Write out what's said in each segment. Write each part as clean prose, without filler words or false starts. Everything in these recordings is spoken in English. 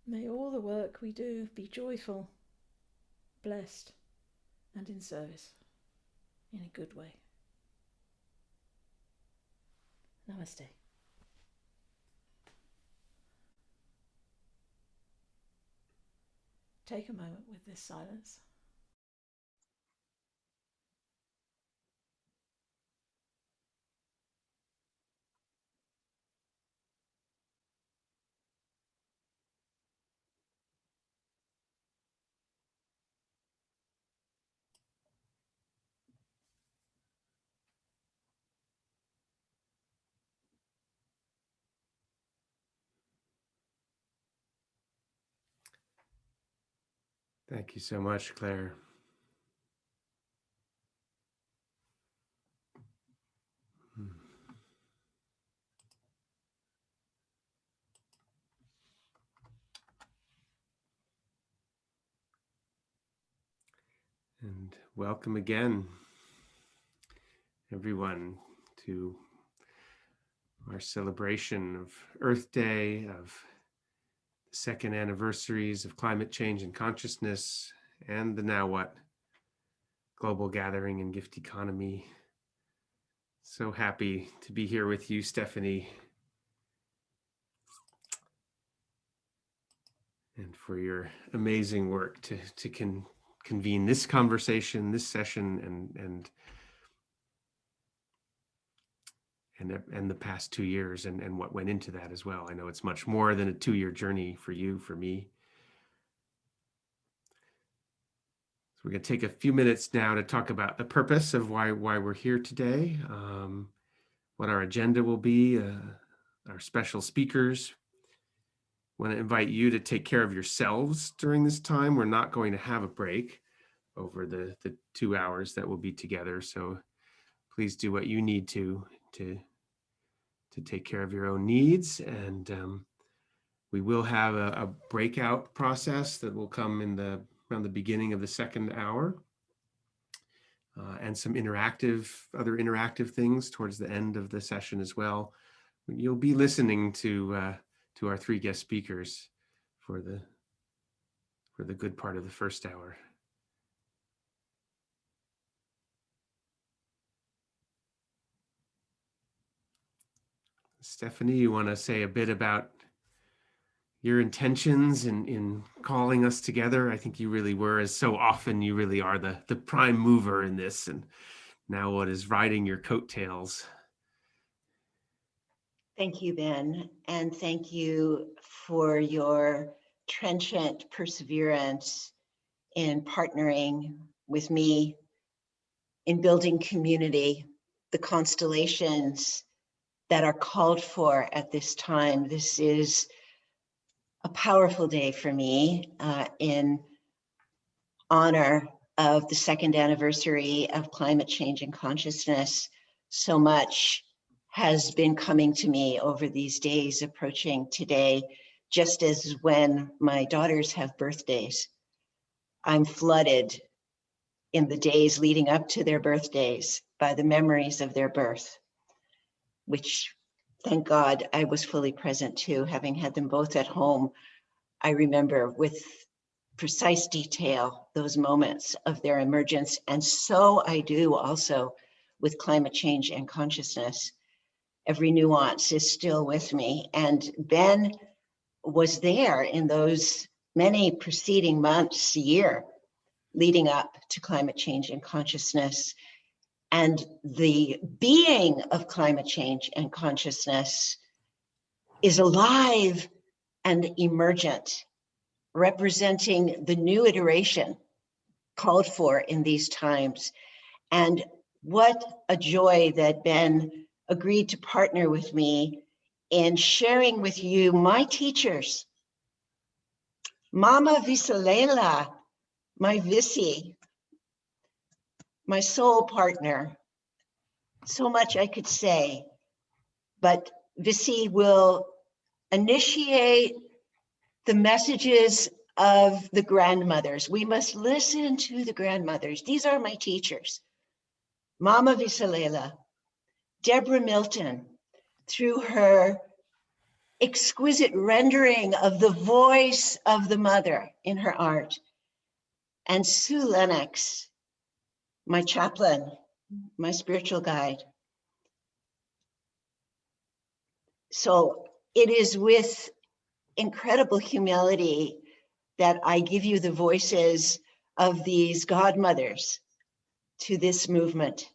May all the work we do be joyful, blessed, and in service, in a good way. Namaste. Take a moment with this silence. Thank you so much, Claire. And welcome again, everyone, to our celebration of Earth Day, of the second anniversaries of climate change and consciousness, and the Now What global gathering and gift economy. So happy to be here with you, Stephanie, and for your amazing work to convene this conversation, this session, and the past 2 years and what went into that as well. I know it's much more than a 2-year journey for you, for me. So we're going to take a few minutes now to talk about the purpose of why we're here today, what our agenda will be, our special speakers. I want to invite you to take care of yourselves during this time. We're not going to have a break over the 2 hours that we'll be together. So please do what you need to take care of your own needs. And we will have a breakout process that will come around the beginning of the second hour, and some other interactive things towards the end of the session as well. You'll be listening to our 3 guest speakers for the good part of the first hour. Stephanie, you want to say a bit about your intentions in calling us together? I think you really were, as so often, you really are the prime mover in this, and Now What is riding your coattails. Thank you, Ben, and thank you for your trenchant perseverance in partnering with me in building community, the constellations that are called for at this time. This is a powerful day for me in honor of the second anniversary of climate change and consciousness. So much has been coming to me over these days approaching today, just as when my daughters have birthdays. I'm flooded in the days leading up to their birthdays by the memories of their birth, which, thank God, I was fully present to, having had them both at home. I remember with precise detail those moments of their emergence, and so I do also with climate change and consciousness. Every nuance is still with me, and Ben was there in those many preceding months, year, leading up to climate change and consciousness. And the being of climate change and consciousness is alive and emergent, representing the new iteration called for in these times. And what a joy that Ben agreed to partner with me in sharing with you my teachers, Mama Visolela, my Visi, my soul partner. So much I could say, but Visi will initiate the messages of the grandmothers. We must listen to the grandmothers. These are my teachers. Mama Visolela, Deborah Milton, through her exquisite rendering of the voice of the mother in her art, and Sue Lennox, my chaplain, my spiritual guide. So it is with incredible humility that I give you the voices of these godmothers to this movement,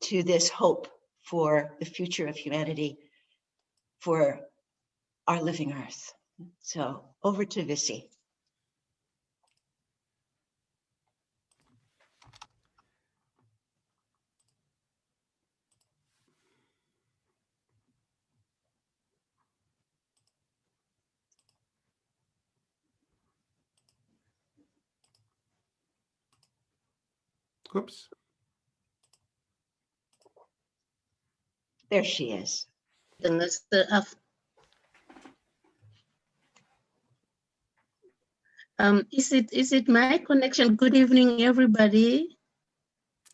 to this hope for the future of humanity, for our living earth. So over to Visi. Whoops. There she is. Is it my connection? Good evening, everybody.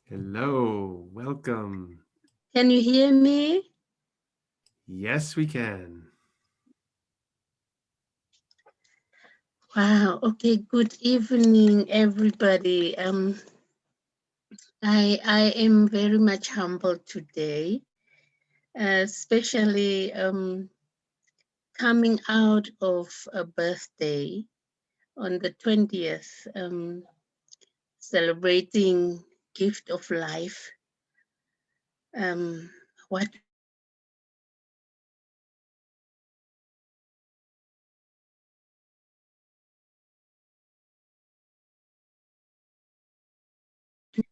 Hello, welcome. Can you hear me? Yes, we can. Wow. Okay. Good evening, everybody. I am very much humbled today, especially coming out of a birthday on the 20th, celebrating gift of life. What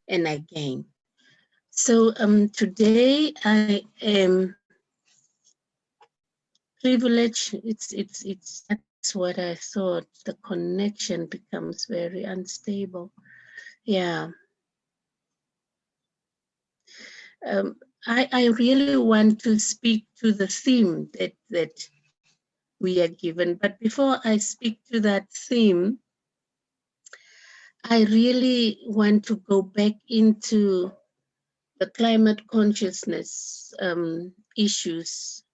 and again. So today I am privileged. That's what I thought. The connection becomes very unstable. Yeah. I really want to speak to the theme that we are given. But before I speak to that theme, I really want to go back into the climate consciousness issues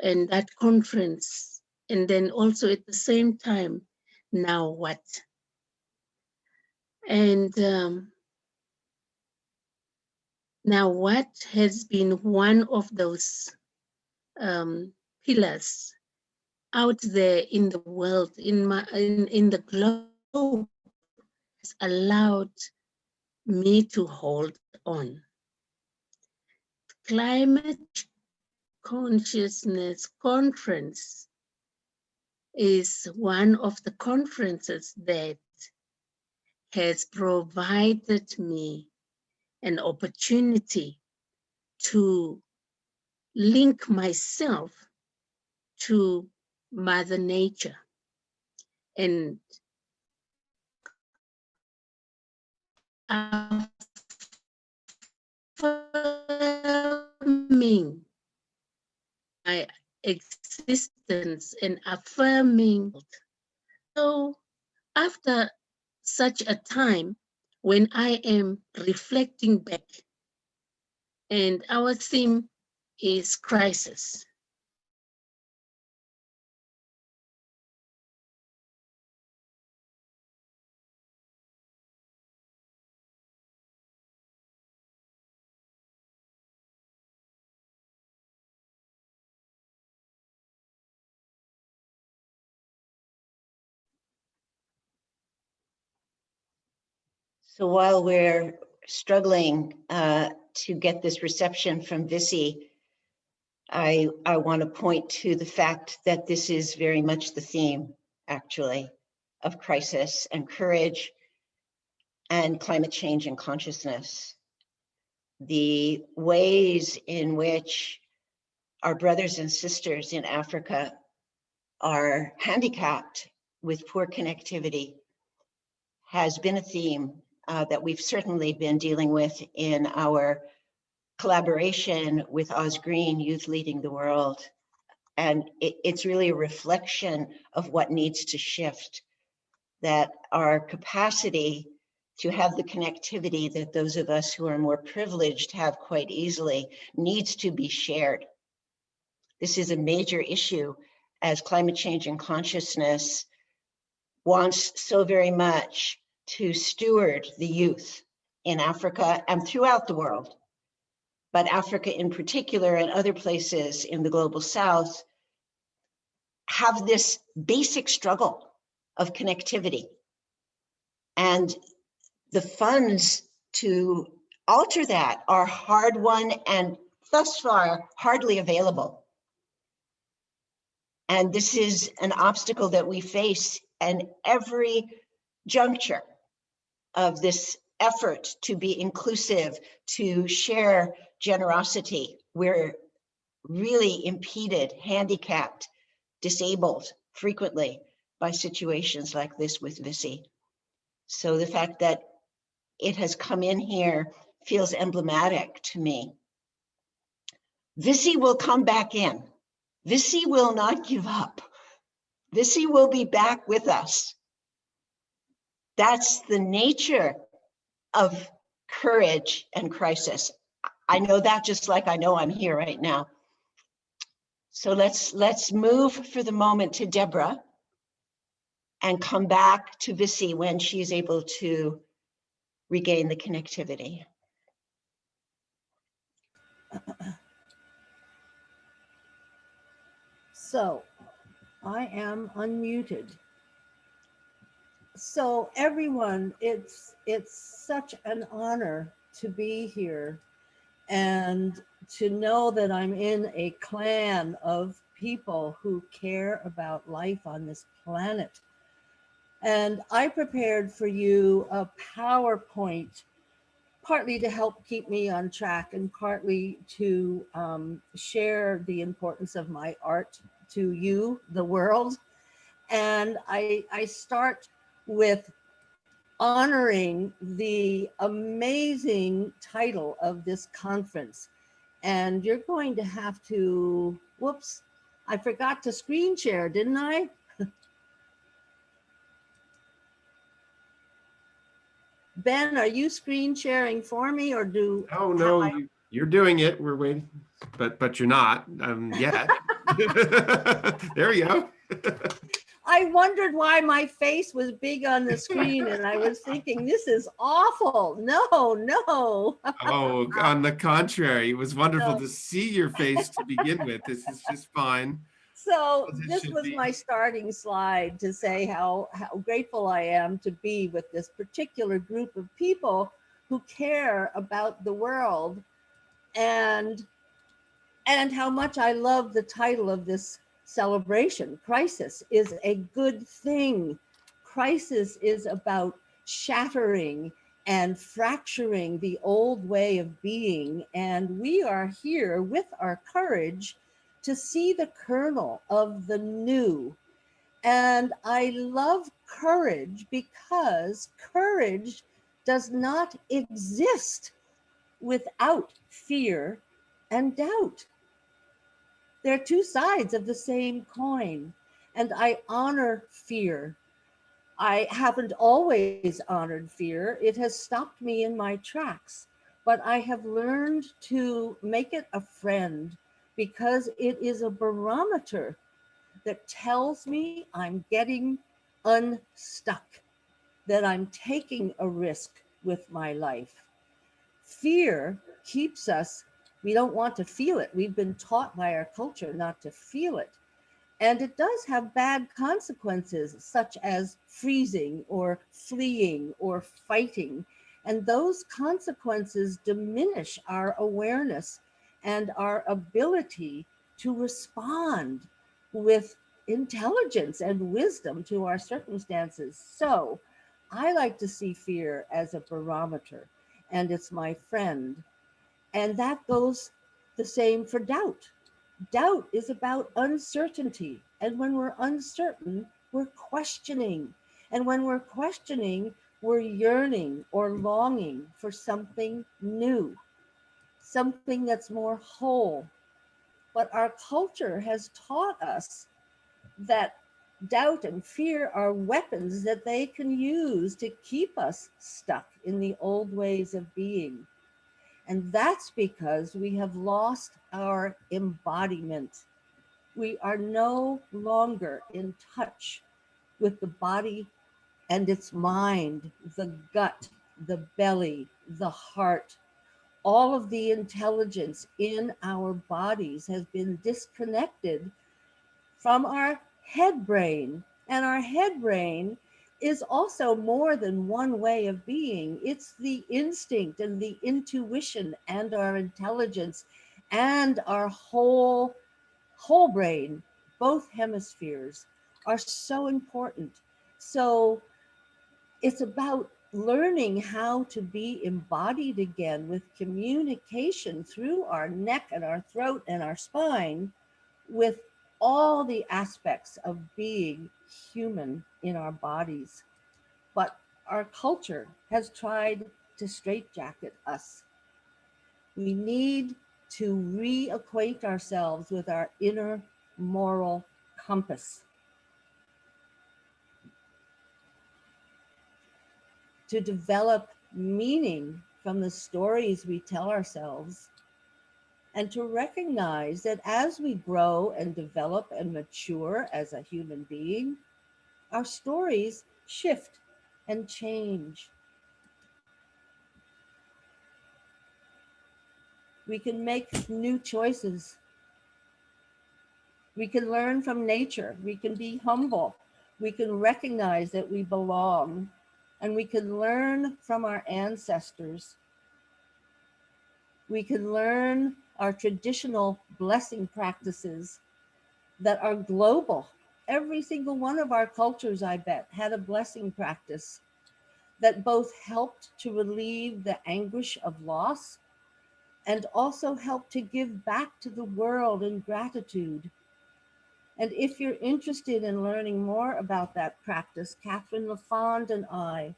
and that conference. And then also at the same time, now what? And now what has been one of those pillars out there in the world, in the globe, has allowed me to hold on. Climate Consciousness Conference is one of the conferences that has provided me an opportunity to link myself to Mother Nature and affirming my existence and affirming. So after such a time when I am reflecting back, and our theme is crisis. So while we're struggling to get this reception from Visi, I want to point to the fact that this is very much the theme, actually, of crisis and courage and climate change and consciousness. The ways in which our brothers and sisters in Africa are handicapped with poor connectivity has been a theme that we've certainly been dealing with in our collaboration with Oz Green, Youth Leading the World. And it's really a reflection of what needs to shift, that our capacity to have the connectivity that those of us who are more privileged have quite easily needs to be shared. This is a major issue as climate change and consciousness wants so very much to steward the youth in Africa and throughout the world. But Africa in particular and other places in the global south have this basic struggle of connectivity. And the funds to alter that are hard won and thus far hardly available. And this is an obstacle that we face in every juncture of this effort to be inclusive, to share generosity. We're really impeded, handicapped, disabled frequently by situations like this with Visi. So the fact that it has come in here feels emblematic to me. Visi will come back in. Visi will not give up. Visi will be back with us. That's the nature of courage and crisis. I know that just like I know I'm here right now. So let's move for the moment to Deborah and come back to Visi when she's able to regain the connectivity. So I am unmuted. So everyone, it's such an honor to be here and to know that I'm in a clan of people who care about life on this planet. And I prepared for you a PowerPoint, partly to help keep me on track and partly to share the importance of my art to you, the world. And I start with honoring the amazing title of this conference. And you're going to have to, whoops, I forgot to screen share, didn't I? Ben, are you screen sharing for me or do? Oh, no, you're doing it. We're waiting, but you're not yet. There you go. I wondered why my face was big on the screen and I was thinking, this is awful. No. Oh, on the contrary, it was wonderful No. to see your face to begin with. This is just fine. So As it this should was be. my starting slide to say how grateful I am to be with this particular group of people who care about the world and how much I love the title of this celebration. Crisis is a good thing. Crisis is about shattering and fracturing the old way of being. And we are here with our courage to see the kernel of the new. And I love courage because courage does not exist without fear and doubt. They're two sides of the same coin. And I honor fear. I haven't always honored fear. It has stopped me in my tracks, but I have learned to make it a friend because it is a barometer that tells me I'm getting unstuck, that I'm taking a risk with my life. Fear keeps us, we don't want to feel it. We've been taught by our culture not to feel it. And it does have bad consequences, such as freezing or fleeing or fighting. And those consequences diminish our awareness and our ability to respond with intelligence and wisdom to our circumstances. So I like to see fear as a barometer, and it's my friend. And that goes the same for doubt. Doubt is about uncertainty. And when we're uncertain, we're questioning. And when we're questioning, we're yearning or longing for something new, something that's more whole. But our culture has taught us that doubt and fear are weapons that they can use to keep us stuck in the old ways of being. And that's because we have lost our embodiment. We are no longer in touch with the body and its mind, the gut, the belly, the heart. All of the intelligence in our bodies has been disconnected from our head brain. And our head brain is also more than one way of being. It's the instinct and the intuition and our intelligence and our whole brain. Both hemispheres are so important. So it's about learning how to be embodied again with communication through our neck and our throat and our spine with all the aspects of being human in our bodies. But our culture has tried to straitjacket us. We need to reacquaint ourselves with our inner moral compass. to develop meaning from the stories we tell ourselves, and to recognize that as we grow and develop and mature as a human being, our stories shift and change. We can make new choices. We can learn from nature. We can be humble. We can recognize that we belong, and we can learn from our ancestors. We can learn our traditional blessing practices that are global. Every single one of our cultures, I bet, had a blessing practice that both helped to relieve the anguish of loss and also helped to give back to the world in gratitude. And if you're interested in learning more about that practice, Catherine LaFond and I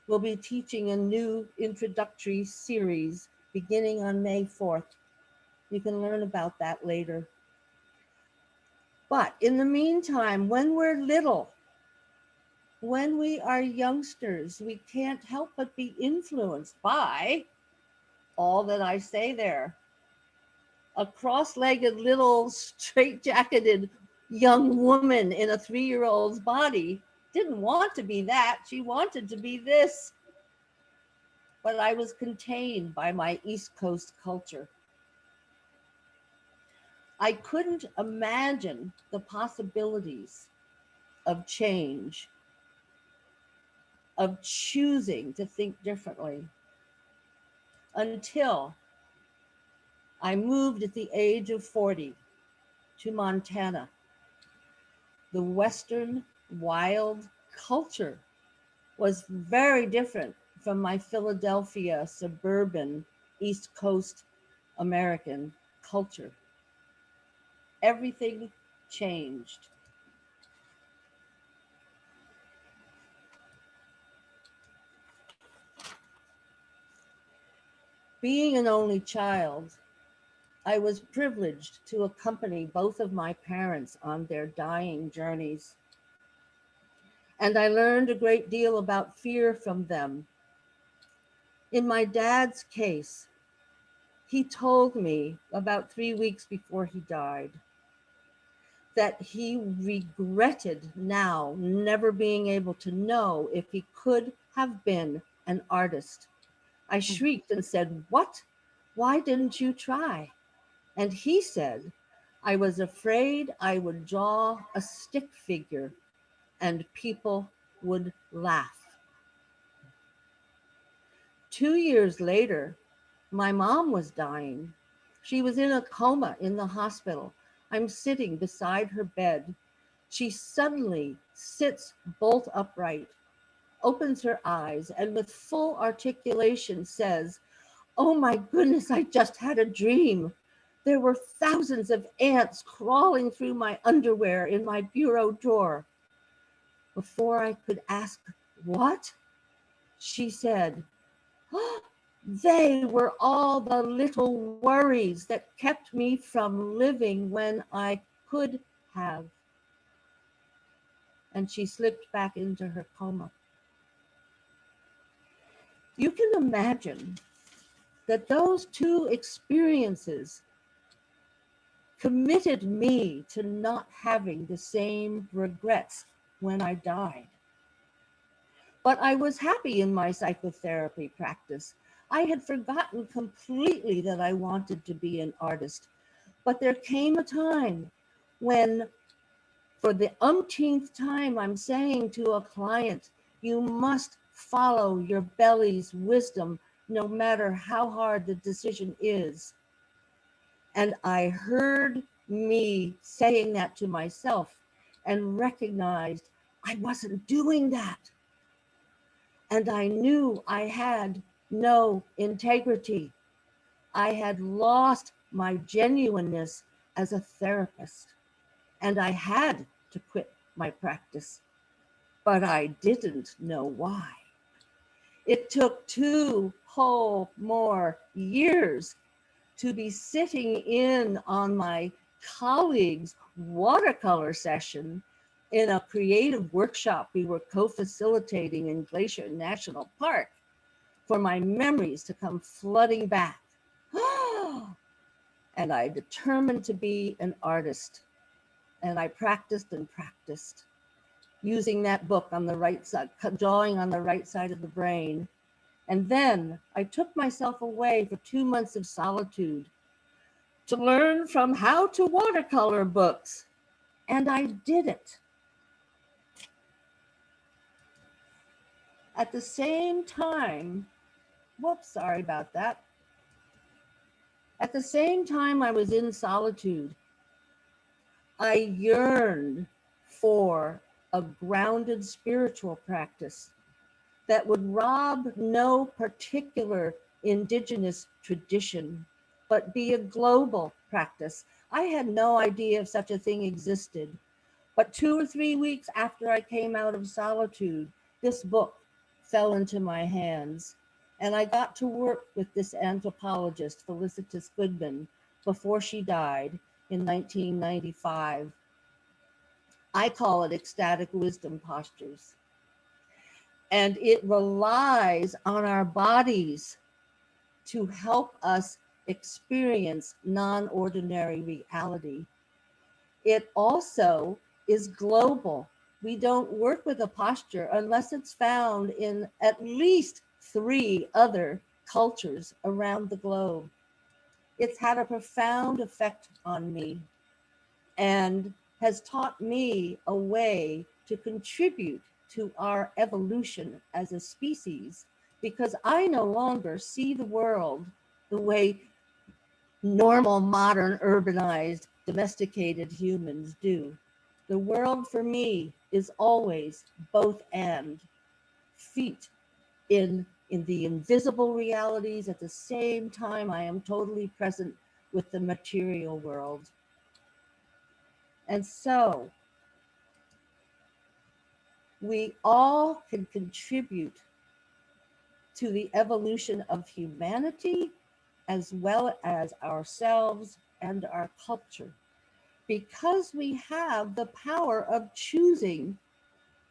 will be teaching a new introductory series beginning on May 4th. You can learn about that later. But in the meantime, when we're little, when we are youngsters, we can't help but be influenced by all that I say there. A cross-legged little straight-jacketed young woman in a 3-year-old's body didn't want to be that. She wanted to be this. But I was contained by my East Coast culture. I couldn't imagine the possibilities of change, of choosing to think differently, until I moved at the age of 40 to Montana. The Western wild culture was very different from my Philadelphia suburban East Coast American culture. Everything changed. Being an only child, I was privileged to accompany both of my parents on their dying journeys. And I learned a great deal about fear from them. In my dad's case, he told me about 3 weeks before he died that he regretted now never being able to know if he could have been an artist. I shrieked and said, "What? Why didn't you try?" And he said, "I was afraid I would draw a stick figure and people would laugh." 2 years later, my mom was dying. She was in a coma in the hospital. I'm sitting beside her bed. She suddenly sits bolt upright, opens her eyes, and with full articulation says, "Oh my goodness, I just had a dream. There were thousands of ants crawling through my underwear in my bureau drawer." Before I could ask what, she said, "Oh, they were all the little worries that kept me from living when I could have." And she slipped back into her coma. You can imagine that those two experiences committed me to not having the same regrets when I died. But I was happy in my psychotherapy practice. I had forgotten completely that I wanted to be an artist. But there came a time when, for the umpteenth time, I'm saying to a client, you must follow your belly's wisdom, no matter how hard the decision is. And I heard me saying that to myself and recognized I wasn't doing that. And I knew I had no integrity. I had lost my genuineness as a therapist, and I had to quit my practice, but I didn't know why. It took 2 whole more years to be sitting in on my colleague's watercolor session in a creative workshop we were co-facilitating in Glacier National Park for my memories to come flooding back. And I determined to be an artist. And I practiced and practiced, using that book on the right side, drawing on the right side of the brain. And then I took myself away for 2 months of solitude to learn from how to watercolor books. And I did it. At the same time, whoops, sorry about that. At the same time I was in solitude, I yearned for a grounded spiritual practice that would rob no particular indigenous tradition, but be a global practice. I had no idea if such a thing existed. But 2 or 3 weeks after I came out of solitude, this book fell into my hands. And I got to work with this anthropologist, Felicitas Goodman, before she died in 1995. I call it ecstatic wisdom postures. And it relies on our bodies to help us experience non-ordinary reality. It also is global. We don't work with a posture unless it's found in at least 3 other cultures around the globe. It's had a profound effect on me and has taught me a way to contribute to our evolution as a species, because I no longer see the world the way normal, modern, urbanized, domesticated humans do. The world for me is always both and, feet in the invisible realities. At the same time, I am totally present with the material world. And so we all can contribute to the evolution of humanity as well as ourselves and our culture, because we have the power of choosing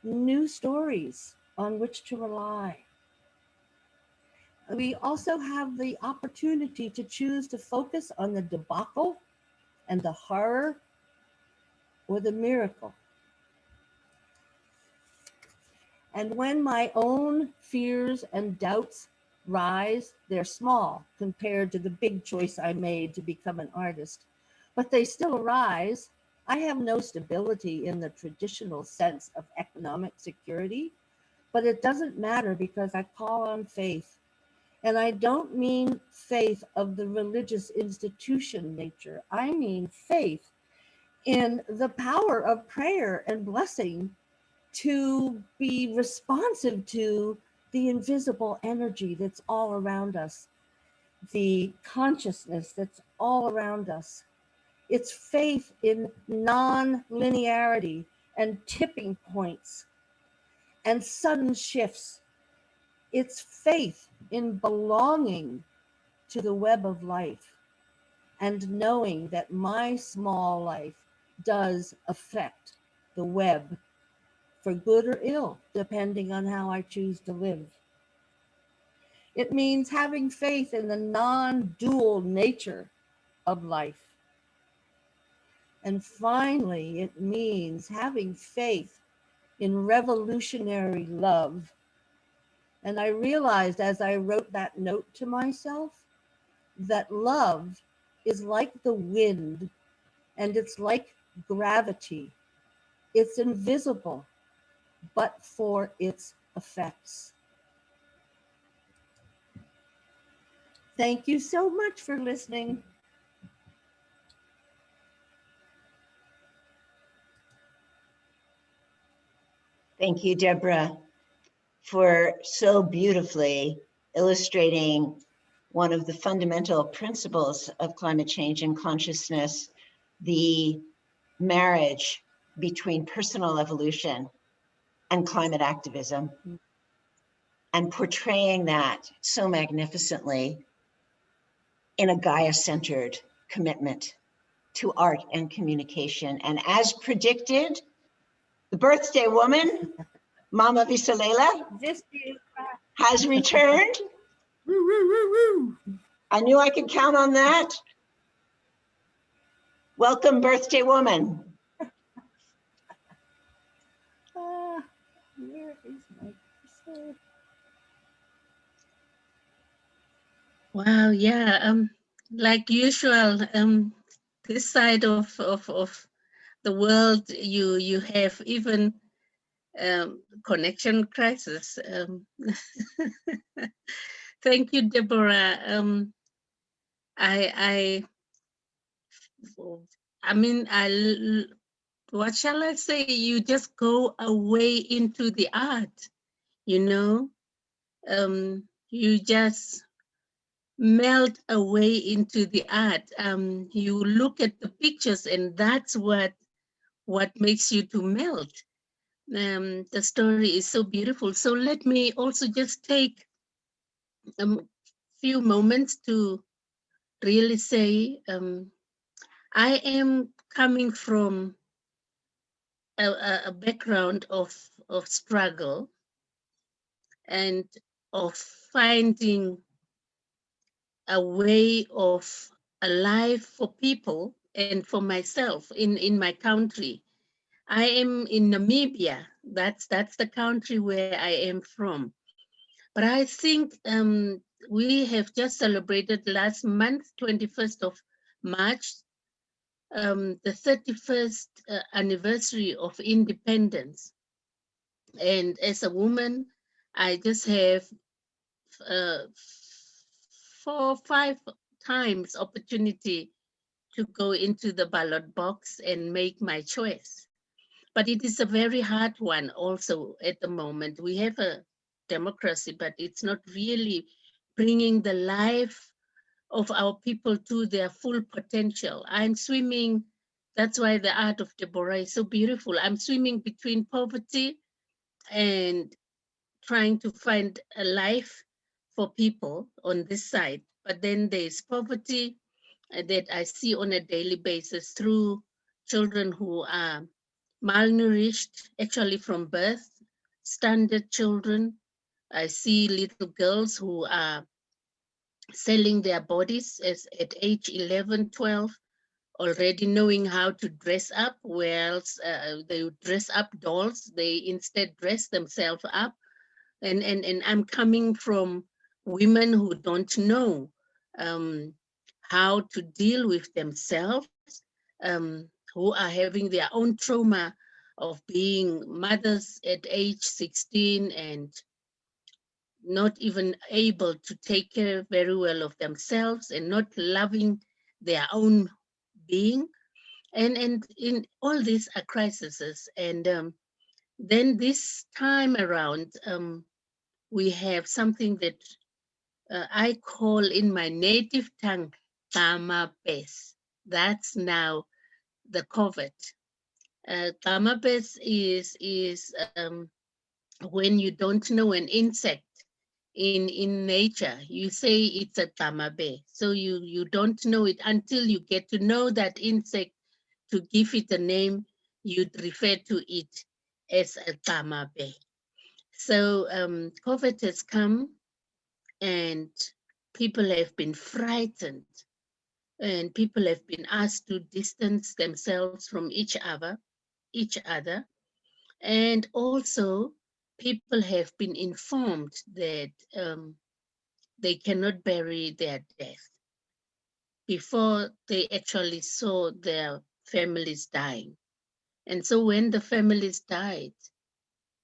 new stories on which to rely. We also have the opportunity to choose to focus on the debacle and the horror or the miracle. And when my own fears and doubts rise, they're small compared to the big choice I made to become an artist, but they still arise. I have no stability in the traditional sense of economic security, but it doesn't matter because I call on faith. And I don't mean faith of the religious institution nature. I mean faith in the power of prayer and blessing to be responsive to the invisible energy that's all around us, the consciousness that's all around us. It's faith in non-linearity and tipping points and sudden shifts. It's faith in belonging to the web of life and knowing that my small life does affect the web, for good or ill, depending on how I choose to live. It means having faith in the non-dual nature of life. And finally, it means having faith in revolutionary love. And I realized as I wrote that note to myself that love is like the wind and it's like gravity. It's invisible, but for its effects. Thank you so much for listening. Thank you, Deborah, for so beautifully illustrating one of the fundamental principles of climate change and consciousness, the marriage between personal evolution and climate activism, and portraying that so magnificently in a Gaia-centered commitment to art and communication. And as predicted, The birthday woman, Mama Visolela, Just you. has returned. Woo, woo, woo, woo. I knew I could count on that. Welcome, birthday woman. Where is my cursor? Wow, yeah. Like usual, this side of the world, you have even connection crisis. Thank you, Deborah. I mean, what shall I say? You just go away into the art, you know. You just melt away into the art. You look at the pictures, and that's what makes you to melt. The story is so beautiful. So let me also just take a few moments to really say, I am coming from a background of struggle and of finding a way of a life for people and for myself in my country. I am in Namibia. That's the country where I am from. But I think we have just celebrated last month, 21st of March, the 31st anniversary of independence. And as a woman, I just have 4 or 5 times opportunity to go into the ballot box and make my choice. But it is a very hard one also at the moment. We have a democracy, but it's not really bringing the life of our people to their full potential. I'm swimming, that's why the art of Deborah is so beautiful. I'm swimming between poverty and trying to find a life for people on this side. But then there's poverty that I see on a daily basis through children who are malnourished, actually from birth, stunted children. I see little girls who are selling their bodies at age 11, 12, already knowing how to dress up, whereas they would dress up dolls, they instead dress themselves up. And I'm coming from women who don't know how to deal with themselves, who are having their own trauma of being mothers at age 16 and not even able to take care very well of themselves and not loving their own being. And in all these are crises. And then this time around, we have something that I call in my native tongue, Tamapes. That's now the COVID. Tamapes is when you don't know an insect in nature. You say it's a tamabe. So you don't know it until you get to know that insect to give it a name. You'd refer to it as a tamabe. So COVID has come and people have been frightened and people have been asked to distance themselves from each other. And also people have been informed that they cannot bury their death before they actually saw their families dying. And so when the families died,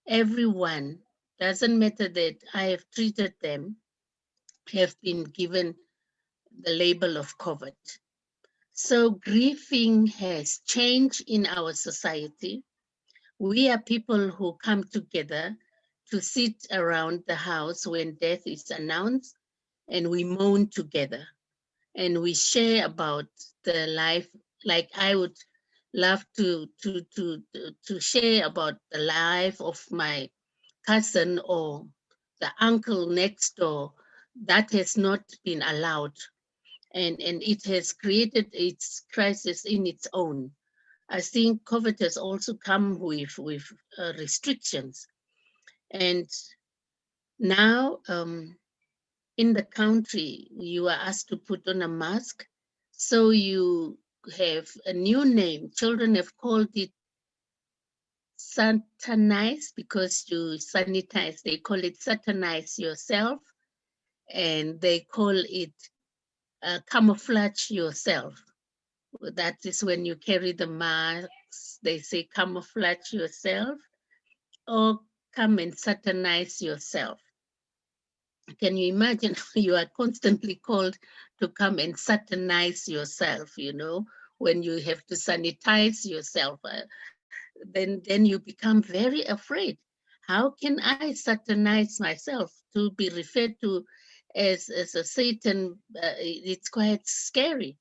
everyone, doesn't matter that I have treated them, have been given the label of COVID. So grieving has changed in our society. We are people who come together to sit around the house when death is announced, and we mourn together and we share about the life. Like I would love to share about the life of my cousin or the uncle next door. That has not been allowed, and it has created its crisis in its own. I think COVID has also come with restrictions. And now in the country, you are asked to put on a mask. So you have a new name. Children have called it satanize because you sanitize. They call it satanize yourself, and they call it camouflage yourself. That is when you carry the masks, they say camouflage yourself or come and satanize yourself. Can you imagine? You are constantly called to come and satanize yourself, you know, when you have to sanitize yourself, then you become very afraid. How can I satanize myself? To be referred to as a Satan, it's quite scary.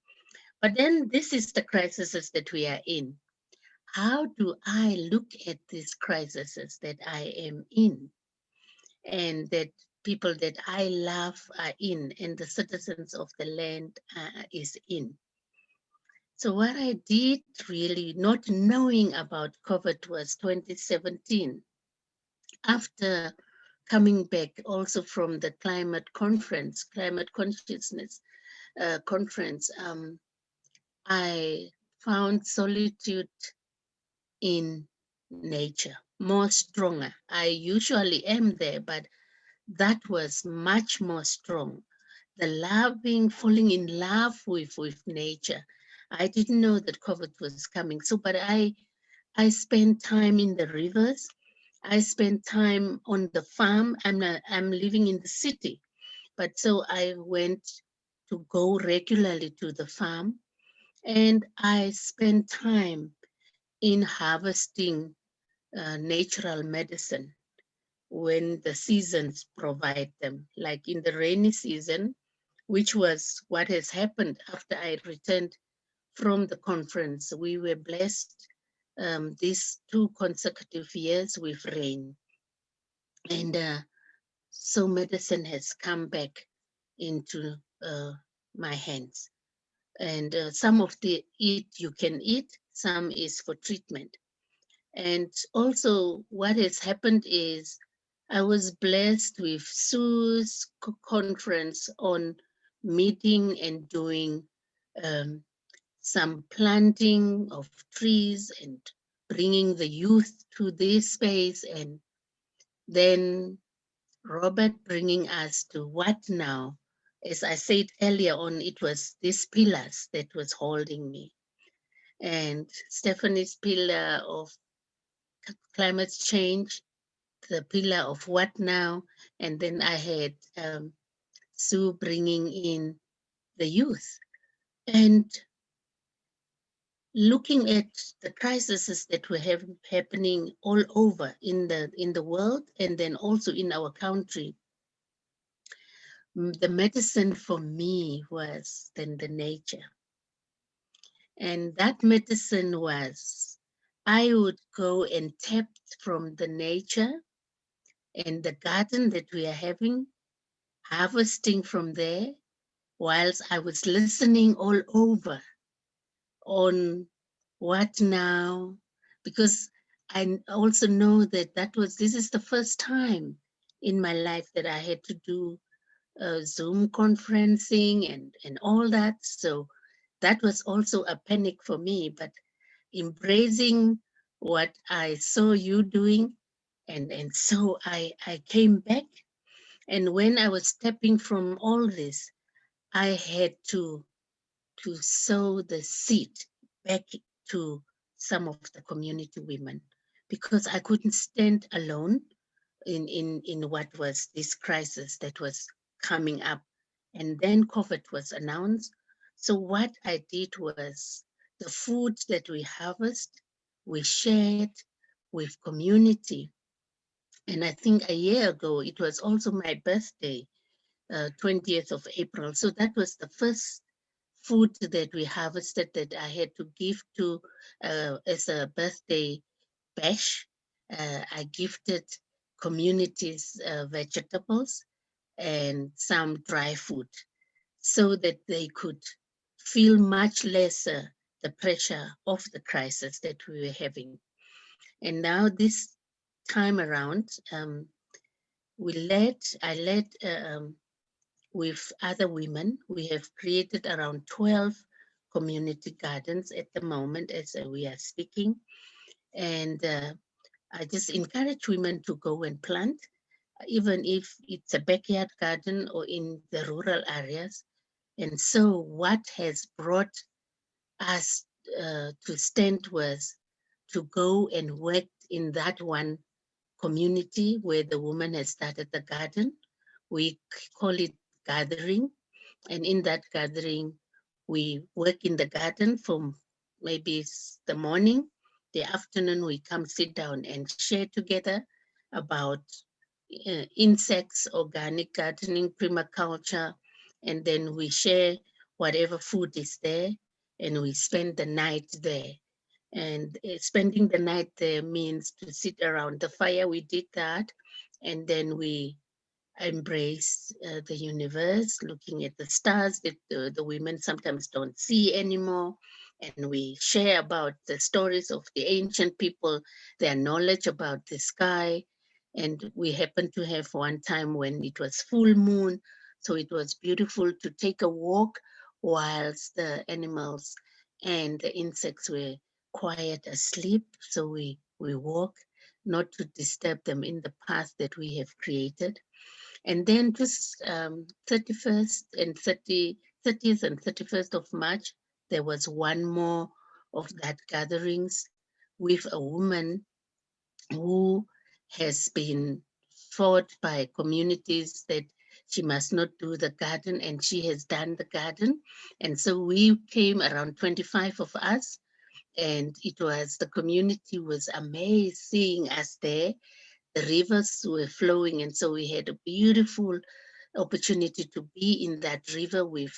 But then this is the crisis that we are in. How do I look at these crises that I am in and that people that I love are in and the citizens of the land is in? So what I did really, not knowing about COVID, was 2017. After coming back also from the climate conference, climate consciousness conference, I found solitude in nature more stronger. I usually am there, but that was much more strong. The loving, falling in love with nature. I didn't know that COVID was coming. So, but I spent time in the rivers. I spent time on the farm. I'm living in the city, but so I went to go regularly to the farm, and I spent time in harvesting natural medicine when the seasons provide them, like in the rainy season, which was what has happened after I returned from the conference. We were blessed these 2 consecutive years with rain. And so medicine has come back into my hands. And some of the you can eat, some is for treatment. And also what has happened is I was blessed with Sue's conference on meeting and doing some planting of trees and bringing the youth to this space. And then Robert bringing us to what now? As I said earlier on, it was these pillars that was holding me. And Stephanie's pillar of climate change, the pillar of what now, and then I had Sue bringing in the youth. And looking at the crises that were happening all over in the world and then also in our country, the medicine for me was then the nature. And that medicine was, I would go and tap from the nature and the garden that we are having, harvesting from there, whilst I was listening all over on what now, because I also know that this is the first time in my life that I had to do Zoom conferencing and all that. So that was also a panic for me, but embracing what I saw you doing. And so I came back. And when I was stepping from all this, I had to sow the seed back to some of the community women, because I couldn't stand alone in what was this crisis that was coming up. And then COVID was announced. So what I did was the food that we harvest, we shared with community. And I think a year ago, it was also my birthday, 20th of April. So that was the first food that we harvested that I had to give to as a birthday bash. I gifted communities vegetables and some dry food so that they could feel much lesser the pressure of the crisis that we were having. And now this time around, I led with other women. We have created around 12 community gardens at the moment as we are speaking. And I just encourage women to go and plant, even if it's a backyard garden or in the rural areas. And so what has brought us to stand was to go and work in that one community where the woman has started the garden. We call it gathering. And in that gathering, we work in the garden from maybe the morning, the afternoon, we come sit down and share together about insects, organic gardening, permaculture, and then we share whatever food is there and we spend the night there. And spending the night there means to sit around the fire. We did that, and then we embrace the universe, looking at the stars that the women sometimes don't see anymore. And we share about the stories of the ancient people, their knowledge about the sky. And we happened to have one time when it was full moon. So it was beautiful to take a walk whilst the animals and the insects were quiet asleep. So we walk not to disturb them in the path that we have created. And then just 31st and 30th and 31st of March, there was one more of that gatherings with a woman who has been taught by communities that she must not do the garden, and she has done the garden. And so we came around 25 of us, and it was, the community was amazed seeing us there. The rivers were flowing, and so we had a beautiful opportunity to be in that river with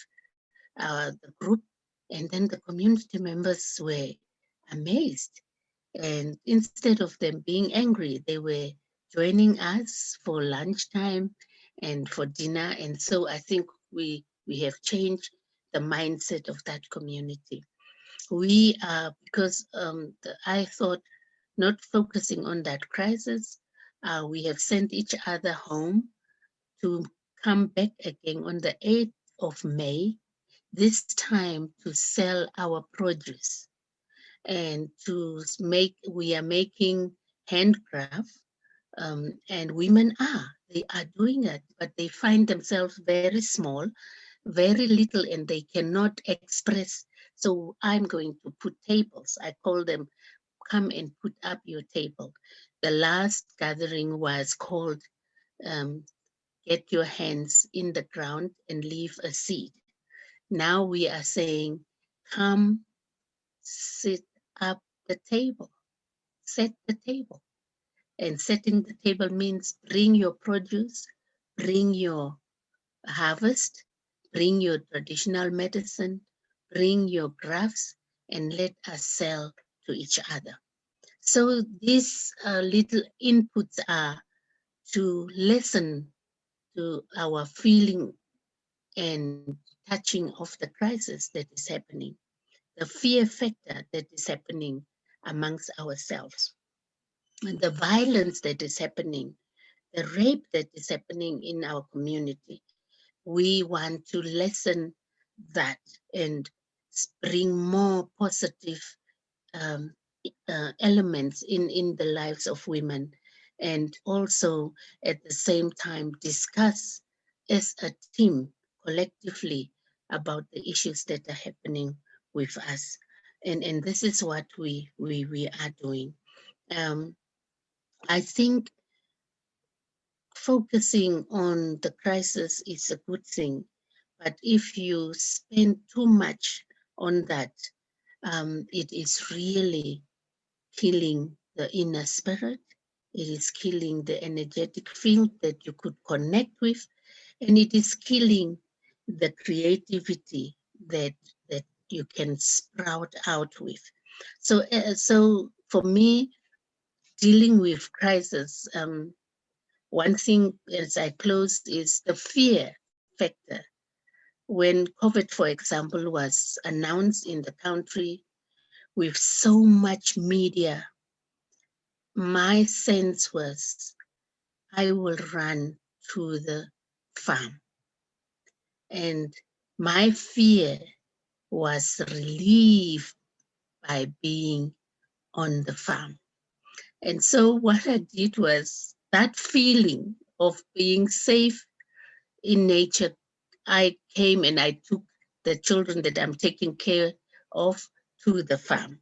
the group. And then the community members were amazed, and instead of them being angry, they were joining us for lunchtime and for dinner. And so I think we have changed the mindset of that community. We are, because I thought, not focusing on that crisis, we have sent each other home to come back again on the 8th of May, this time to sell our produce and to make, we are making handcraft, and women they are doing it, but they find themselves very small, very little, and they cannot express. So I'm going to put tables. I call them, come and put up your table. The last gathering was called Get Your Hands in the Ground and Leave a Seed. Now we are saying, come sit up the table, set the table. And setting the table means bring your produce, bring your harvest, bring your traditional medicine, bring your crafts, and let us sell to each other. So these little inputs are to listen to our feeling and touching of the crisis that is happening, the fear factor that is happening amongst ourselves, and the violence that is happening, the rape that is happening in our community. We want to lessen that and bring more positive elements in the lives of women, and also at the same time discuss as a team collectively about the issues that are happening with us. And this is what we are doing. I think focusing on the crisis is a good thing, but if you spend too much on that, it is really killing the inner spirit. It is killing the energetic field that you could connect with, and it is killing the creativity that you can sprout out with. So, so for me, dealing with crisis, one thing as I closed is the fear factor. When COVID, for example, was announced in the country, with so much media, my sense was I will run to the farm. And my fear was relieved by being on the farm. And so what I did was that feeling of being safe in nature, I came and I took the children that I'm taking care of to the farm.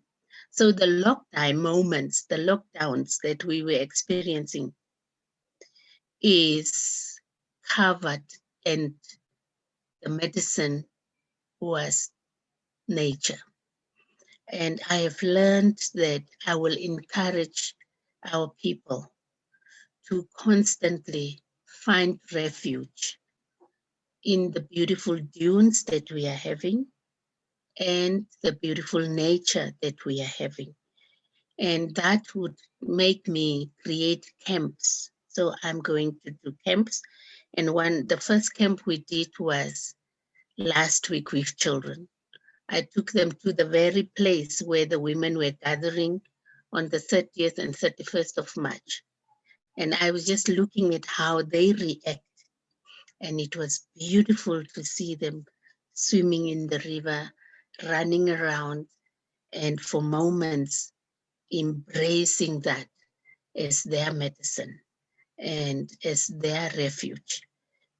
So the lockdown moments, the lockdowns that we were experiencing is covered, and the medicine was nature. And I have learned that I will encourage our people to constantly find refuge in the beautiful dunes that we are having and the beautiful nature that we are having. And that would make me create camps. So I'm going to do camps. And the first camp we did was last week with children. I took them to the very place where the women were gathering on the 30th and 31st of March. And I was just looking at how they react. And it was beautiful to see them swimming in the river, running around, and for moments embracing that as their medicine and as their refuge.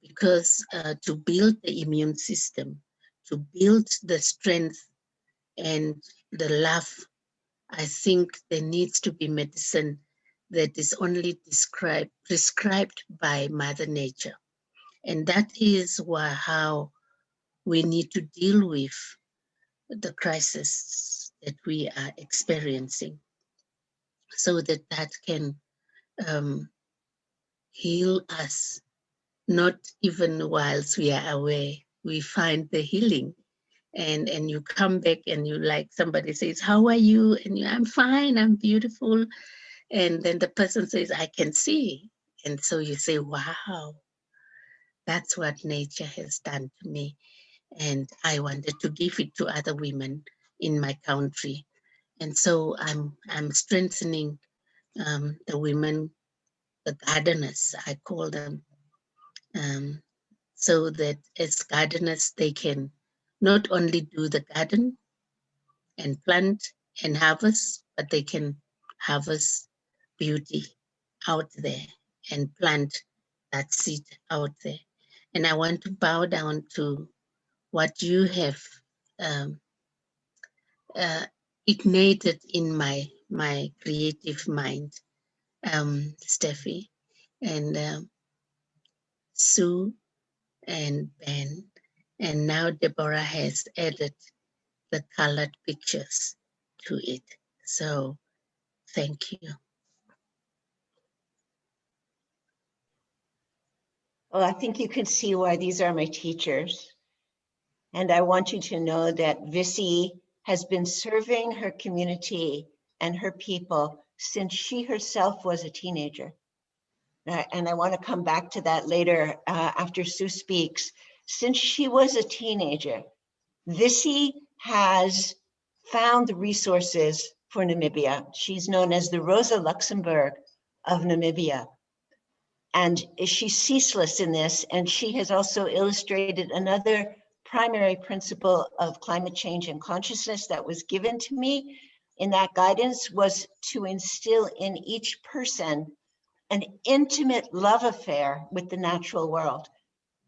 Because to build the immune system, to build the strength and the love, I think there needs to be medicine that is only prescribed by Mother Nature. And that is how we need to deal with the crisis that we are experiencing, so that that can heal us, not even whilst we are away. We find the healing. And you come back and you, like, somebody says, how are you? And you, I'm fine, I'm beautiful. And then the person says, I can see. And so you say, wow, that's what nature has done to me. And I wanted to give it to other women in my country. And so I'm strengthening the women, the gardeners, I call them, so that as gardeners, they can not only do the garden and plant and harvest, but they can harvest beauty out there and plant that seed out there. And I want to bow down to what you have ignited in my creative mind, Steffi, and Sue and Ben. And now Deborah has added the colored pictures to it. So thank you. Well, I think you can see why these are my teachers. And I want you to know that Visi has been serving her community and her people since she herself was a teenager. And I want to come back to that later after Sue speaks. Since she was a teenager, Visi has found the resources for Namibia. She's known as the Rosa Luxemburg of Namibia. And she's ceaseless in this. And she has also illustrated another primary principle of climate change and consciousness that was given to me in that guidance, was to instill in each person an intimate love affair with the natural world.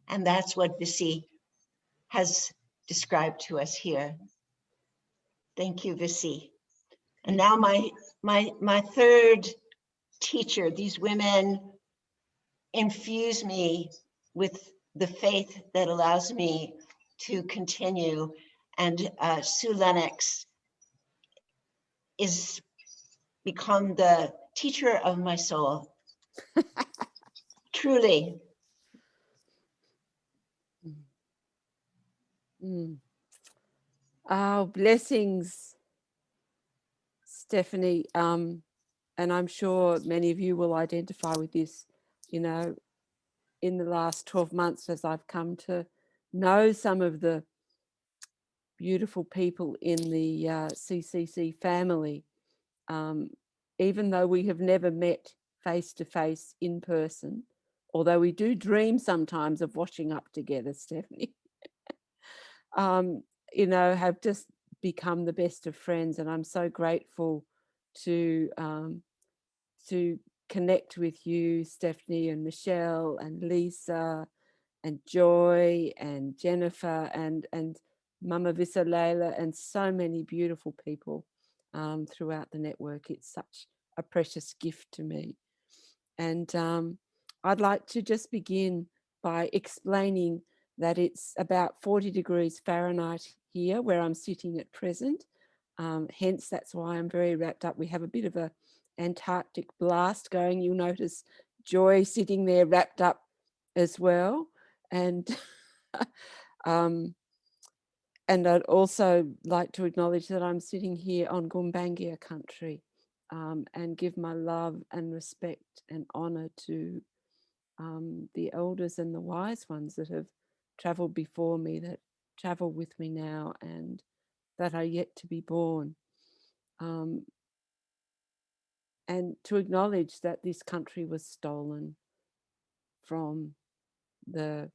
And that's what Visi has described to us here. Thank you, Visi. And now my third teacher, these women infuse me with the faith that allows me to continue. And Sue Lennox is become the teacher of my soul. Truly. Blessings, Stephanie. And I'm sure many of you will identify with this. You know, in the last 12 months, as I've come to know some of the beautiful people in the CCC family, even though we have never met face to face in person, although we do dream sometimes of washing up together, Stephanie, have just become the best of friends. And I'm so grateful to connect with you, Stephanie, and Michelle, and Lisa, and Joy, and Jennifer, and Mama Visolela, and so many beautiful people throughout the network. It's such a precious gift to me. And I'd like to just begin by explaining that it's about 40 degrees Fahrenheit here where I'm sitting at present. Hence, that's why I'm very wrapped up. We have a bit of a Antarctic blast going. You'll notice Joy sitting there wrapped up as well. And and I'd also like to acknowledge that I'm sitting here on Gumbaynggirr country, and give my love and respect and honour to the elders and the wise ones that have travelled before me, that travel with me now, and that are yet to be born. And to acknowledge that this country was stolen from the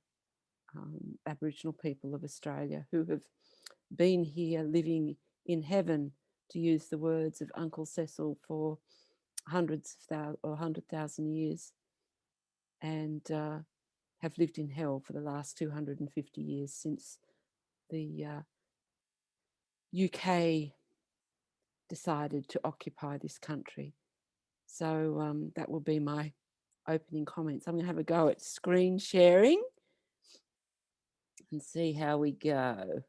Aboriginal people of Australia, who have been here living in heaven, to use the words of Uncle Cecil, for hundreds of thousands or 100,000 years, and have lived in hell for the last 250 years since the UK decided to occupy this country. So that will be my opening comments. I'm going to have a go at screen sharing and see how we go.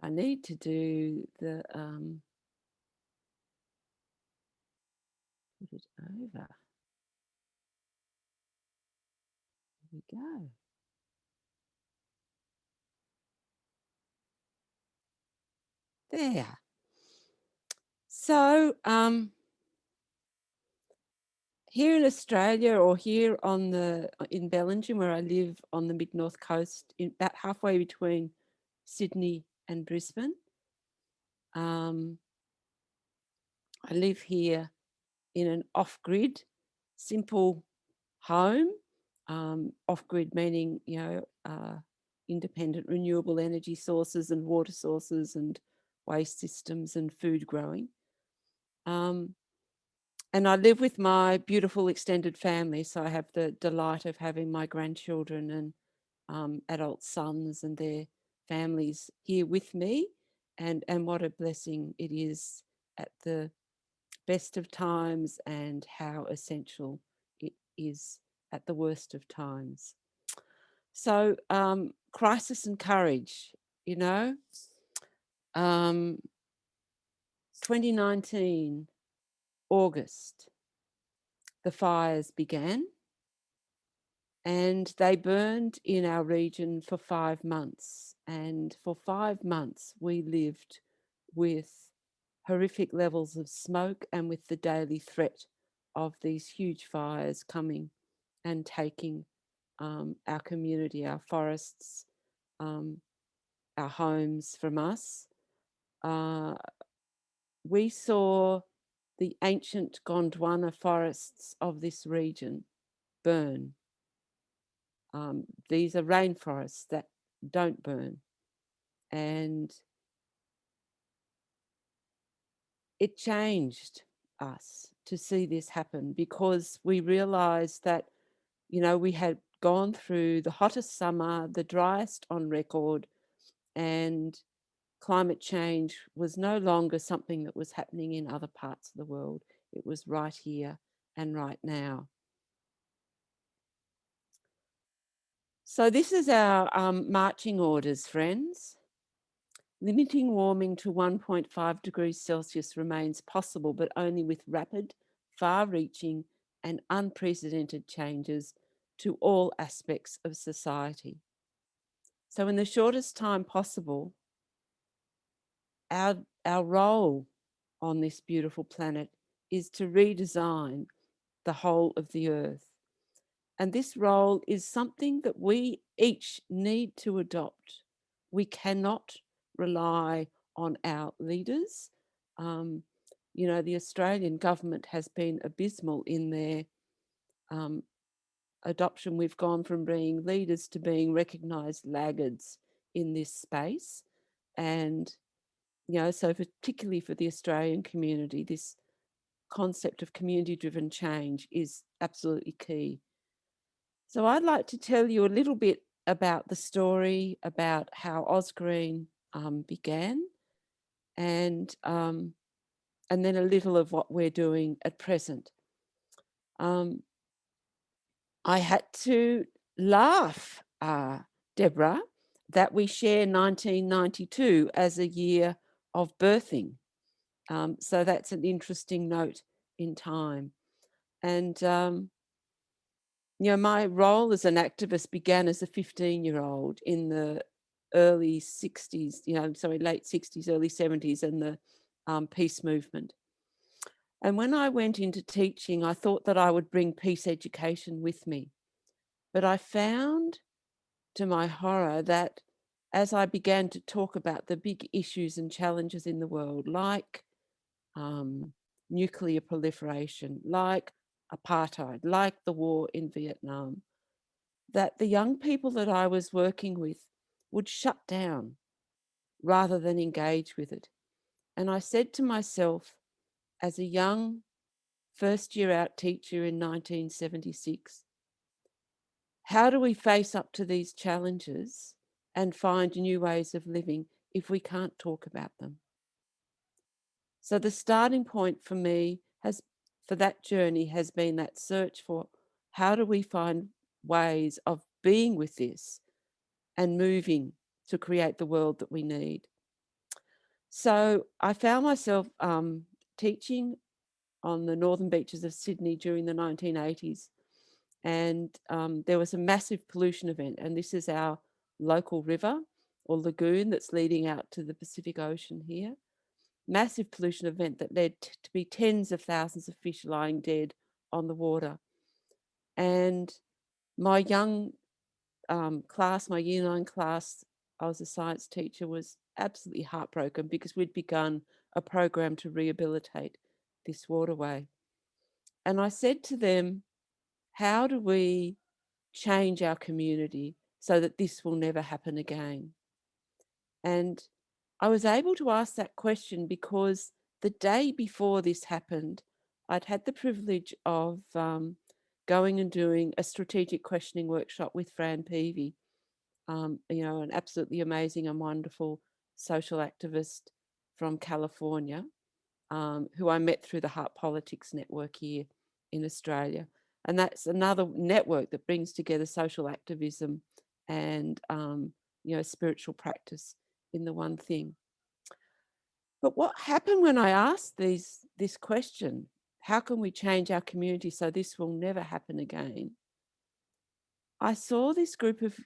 I need to do the put it over. Here we go. There. So here in Australia, or here in Bellingen, where I live on the mid-north coast, about halfway between Sydney and Brisbane, I live here in an off-grid, simple home. Off-grid meaning, independent renewable energy sources and water sources and waste systems and food growing. And I live with my beautiful extended family. So I have the delight of having my grandchildren and adult sons and their families here with me. And what a blessing it is at the best of times, and how essential it is at the worst of times. So crisis and courage, 2019, August, the fires began, and they burned in our region for 5 months. And for 5 months, we lived with horrific levels of smoke and with the daily threat of these huge fires coming and taking our community, our forests, our homes from us. We saw the ancient Gondwana forests of this region burn. These are rainforests that don't burn. And it changed us to see this happen, because we realized that, we had gone through the hottest summer, the driest on record, and climate change was no longer something that was happening in other parts of the world. It was right here and right now. So this is our marching orders, friends. Limiting warming to 1.5 degrees Celsius remains possible, but only with rapid, far-reaching and unprecedented changes to all aspects of society. So in the shortest time possible, our role on this beautiful planet is to redesign the whole of the earth. And this role is something that we each need to adopt. We cannot rely on our leaders. You know, the Australian government has been abysmal in their adoption. We've gone from being leaders to being recognised laggards in this space. And, you know, so particularly for the Australian community, this concept of community-driven change is absolutely key. So I'd like to tell you a little bit about the story, about how Osgreen began, and then a little of what we're doing at present. I had to laugh, Deborah, that we share 1992 as a year of birthing. So that's an interesting note in time. And, you know, my role as an activist began as a 15-year-old in the early 60s, late 60s, early 70s, and the peace movement. And when I went into teaching, I thought that I would bring peace education with me. But I found, to my horror, that as I began to talk about the big issues and challenges in the world, like nuclear proliferation, like apartheid, like the war in Vietnam, that the young people that I was working with would shut down rather than engage with it. And I said to myself, as a young first year out teacher in 1976, how do we face up to these challenges and find new ways of living if we can't talk about them? So the starting point for me for that journey has been that search for how do we find ways of being with this and moving to create the world that we need. So I found myself teaching on the northern beaches of Sydney during the 1980s. And there was a massive pollution event. And this is our local river or lagoon that's leading out to the Pacific Ocean here. Massive pollution event that led to be tens of thousands of fish lying dead on the water. And my young class, my Year 9 class, I was a science teacher, was absolutely heartbroken because we'd begun a program to rehabilitate this waterway. And I said to them, how do we change our community so that this will never happen again? And I was able to ask that question because the day before this happened, I'd had the privilege of going and doing a strategic questioning workshop with Fran Peavy, an absolutely amazing and wonderful social activist from California, who I met through the Heart Politics Network here in Australia. And that's another network that brings together social activism and, spiritual practice in the one thing. But what happened when I asked this question, how can we change our community so this will never happen again? I saw this group of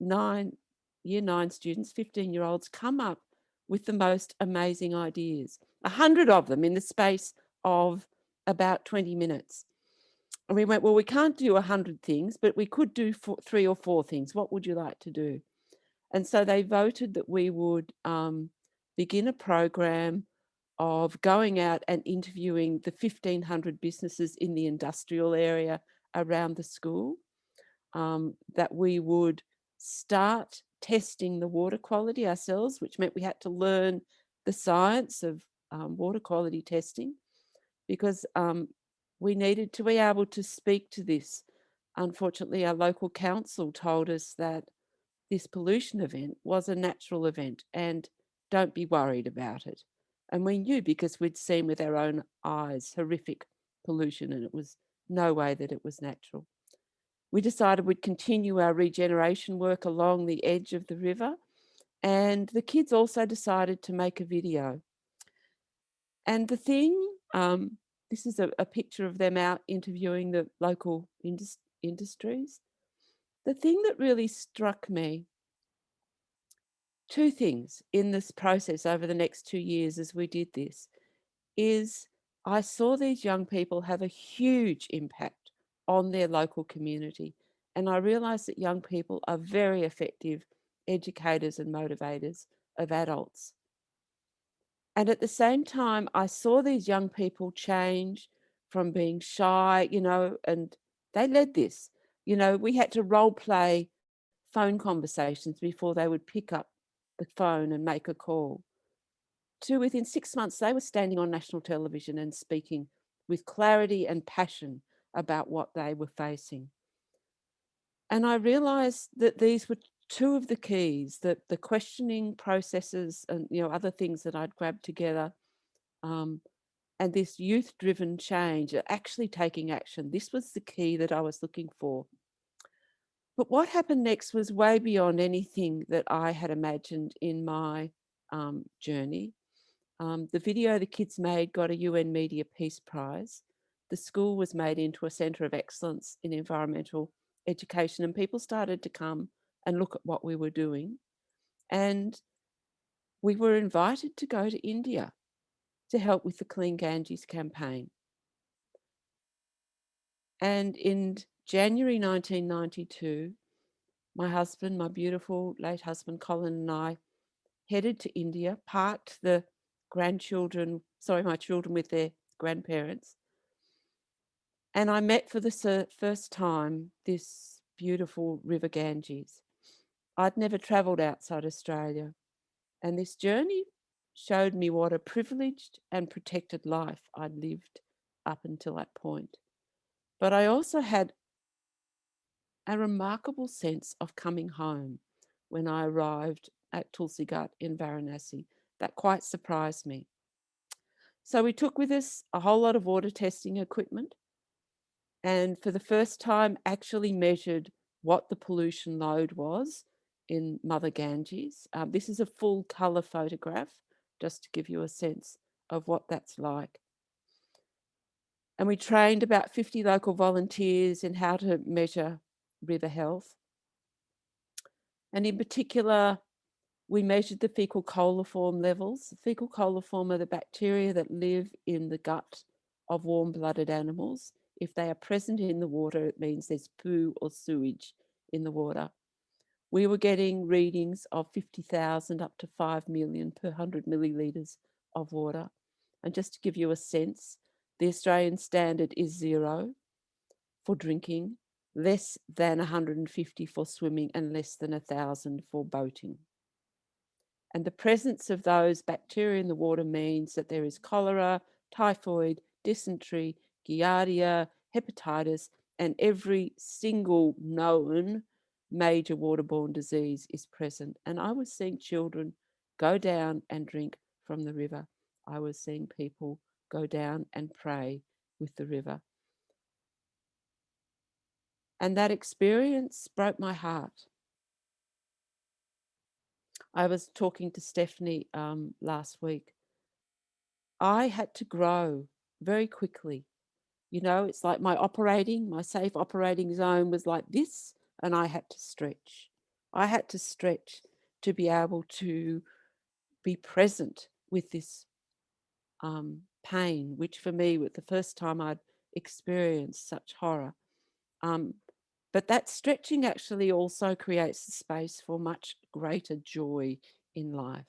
Year 9 students, 15-year-olds, come up with the most amazing ideas, 100 of them in the space of about 20 minutes. And we went, well, we can't do 100 things, but we could do 3 or 4 things. What would you like to do? And so they voted that we would begin a program of going out and interviewing the 1,500 businesses in the industrial area around the school, that we would start testing the water quality ourselves, which meant we had to learn the science of water quality testing, because we needed to be able to speak to this. Unfortunately, our local council told us that this pollution event was a natural event and don't be worried about it. And we knew because we'd seen with our own eyes horrific pollution, and it was no way that it was natural. We decided we'd continue our regeneration work along the edge of the river, and the kids also decided to make a video. And the thing, this is a picture of them out interviewing the local industries. The thing that really struck me, 2 things in this process over the next 2 years as we did this, is I saw these young people have a huge impact on their local community. And I realized that young people are very effective educators and motivators of adults. And at the same time, I saw these young people change from being shy, and they led this. We had to role play phone conversations before they would pick up the phone and make a call. To within 6 months, they were standing on national television and speaking with clarity and passion about what they were facing. And I realized that these were two of the keys, that the questioning processes and other things that I'd grabbed together, and this youth-driven change, actually taking action. This was the key that I was looking for. But what happened next was way beyond anything that I had imagined in my journey. The video the kids made got a UN Media Peace Prize. The school was made into a centre of excellence in environmental education, and people started to come and look at what we were doing. And we were invited to go to India to help with the Clean Ganges campaign. And in January 1992, my husband, my beautiful late husband, Colin, and I headed to India, parked my children with their grandparents. And I met for the first time this beautiful river Ganges. I'd never travelled outside Australia. And this journey showed me what a privileged and protected life I'd lived up until that point. But I also had a remarkable sense of coming home when I arrived at Tulsi Gut in Varanasi. That quite surprised me. So we took with us a whole lot of water testing equipment, and for the first time actually measured what the pollution load was in Mother Ganges. This is a full colour photograph, just to give you a sense of what that's like. And we trained about 50 local volunteers in how to measure river health. And in particular, we measured the fecal coliform levels. Fecal coliform are the bacteria that live in the gut of warm-blooded animals. If they are present in the water, it means there's poo or sewage in the water. We were getting readings of 50,000 up to 5 million per 100 millilitres of water. And just to give you a sense, the Australian standard is 0 for drinking, less than 150 for swimming, and less than 1,000 for boating. And the presence of those bacteria in the water means that there is cholera, typhoid, dysentery, giardia, hepatitis, and every single known major waterborne disease is present. And I was seeing children go down and drink from the river. I was seeing people go down and pray with the river. And that experience broke my heart. I was talking to Stephanie last week. I had to grow very quickly. It's like my safe operating zone was like this, and I had to stretch. I had to stretch to be able to be present with this pain, which for me was the first time I'd experienced such horror. But that stretching actually also creates the space for much greater joy in life.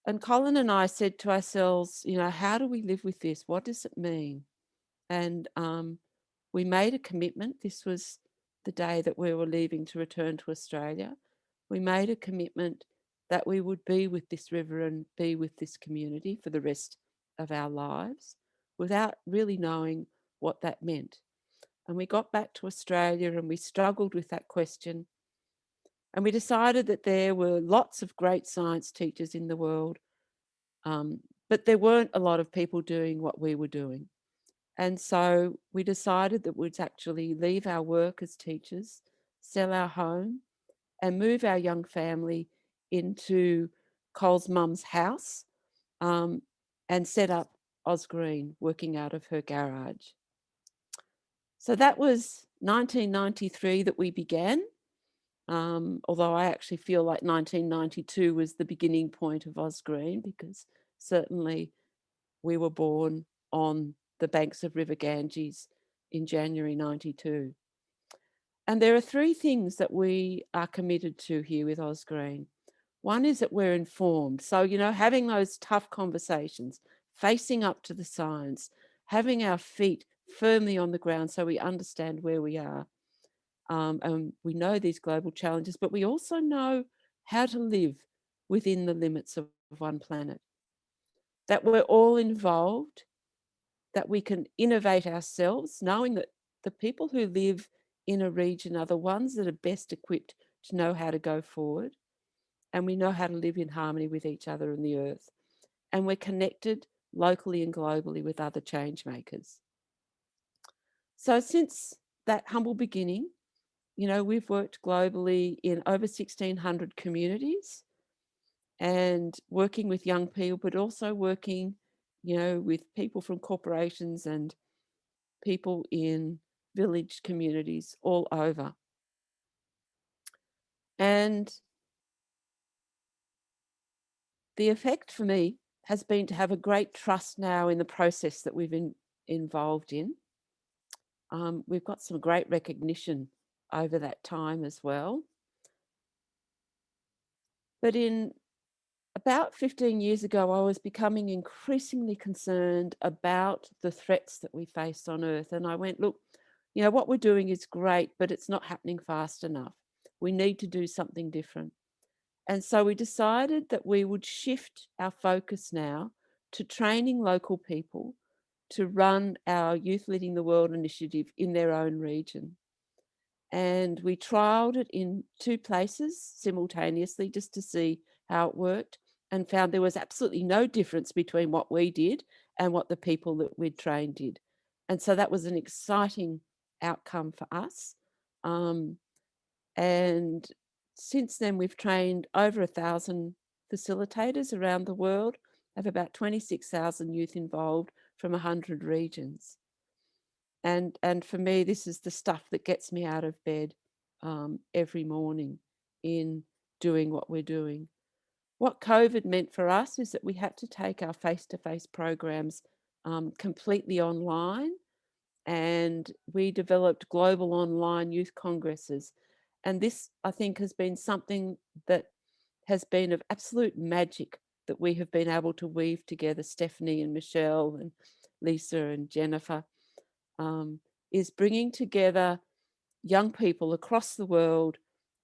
And Colin and I said to ourselves, how do we live with this? What does it mean? And we made a commitment. This was the day that we were leaving to return to Australia. We made a commitment that we would be with this river and be with this community for the rest of our lives without really knowing what that meant. And we got back to Australia and we struggled with that question. And we decided that there were lots of great science teachers in the world, but there weren't a lot of people doing what we were doing. And so we decided that we'd actually leave our work as teachers, sell our home, and move our young family into Cole's mum's house, and set up Osgreen, working out of her garage. So that was 1993 that we began, although I actually feel like 1992 was the beginning point of Osgreen, because certainly we were born on the banks of River Ganges in January 92. And there are three things that we are committed to here with Osgreen. One is that we're informed. So, you know, having those tough conversations, facing up to the science, having our feet firmly on the ground so we understand where we are. And we know these global challenges, but we also know how to live within the limits of one planet. That we're all involved, that we can innovate ourselves, knowing that the people who live in a region are the ones that are best equipped to know how to go forward. And we know how to live in harmony with each other and the earth. And we're connected locally and globally with other change makers. So since that humble beginning, you know, we've worked globally in over 1,600 communities and working with young people, but also working, you know, with people from corporations and people in village communities all over. And the effect for me has been to have a great trust now in the process that we've been involved in. We've got some great recognition over that time as well. But in about 15 years ago, I was becoming increasingly concerned about the threats that we faced on Earth. And I went, look, you know, what we're doing is great, but it's not happening fast enough. We need to do something different. And so we decided that we would shift our focus now to training local people to run our Youth Leading the World initiative in their own region. And we trialled it in 2 places simultaneously just to see how it worked, and found there was absolutely no difference between what we did and what the people that we'd trained did. And so that was an exciting outcome for us. And since then, we've trained over 1,000 facilitators around the world, have about 26,000 youth involved from 100 regions. And for me, this is the stuff that gets me out of bed every morning in doing what we're doing. What COVID meant for us is that we had to take our face-to-face programs completely online, and we developed global online youth congresses. And this, I think, has been something that has been of absolute magic that we have been able to weave together, Stephanie and Michelle and Lisa and Jennifer, is bringing together young people across the world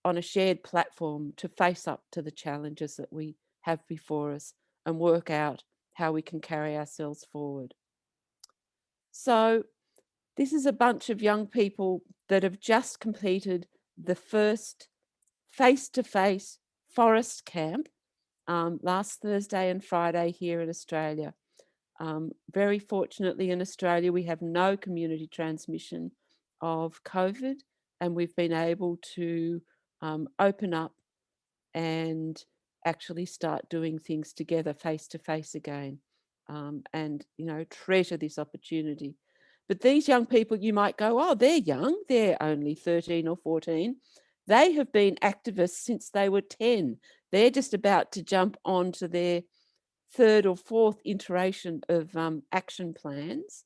on a shared platform to face up to the challenges that we have before us and work out how we can carry ourselves forward. So this is a bunch of young people that have just completed the first face-to-face forest camp last Thursday and Friday here in Australia. Very fortunately in Australia, we have no community transmission of COVID, and we've been able to open up and actually start doing things together face to face again, and, you know, treasure this opportunity. But these young people, you might go, oh, they're young, they're only 13 or 14. They have been activists since they were 10. They're just about to jump onto their 3rd or 4th iteration of action plans.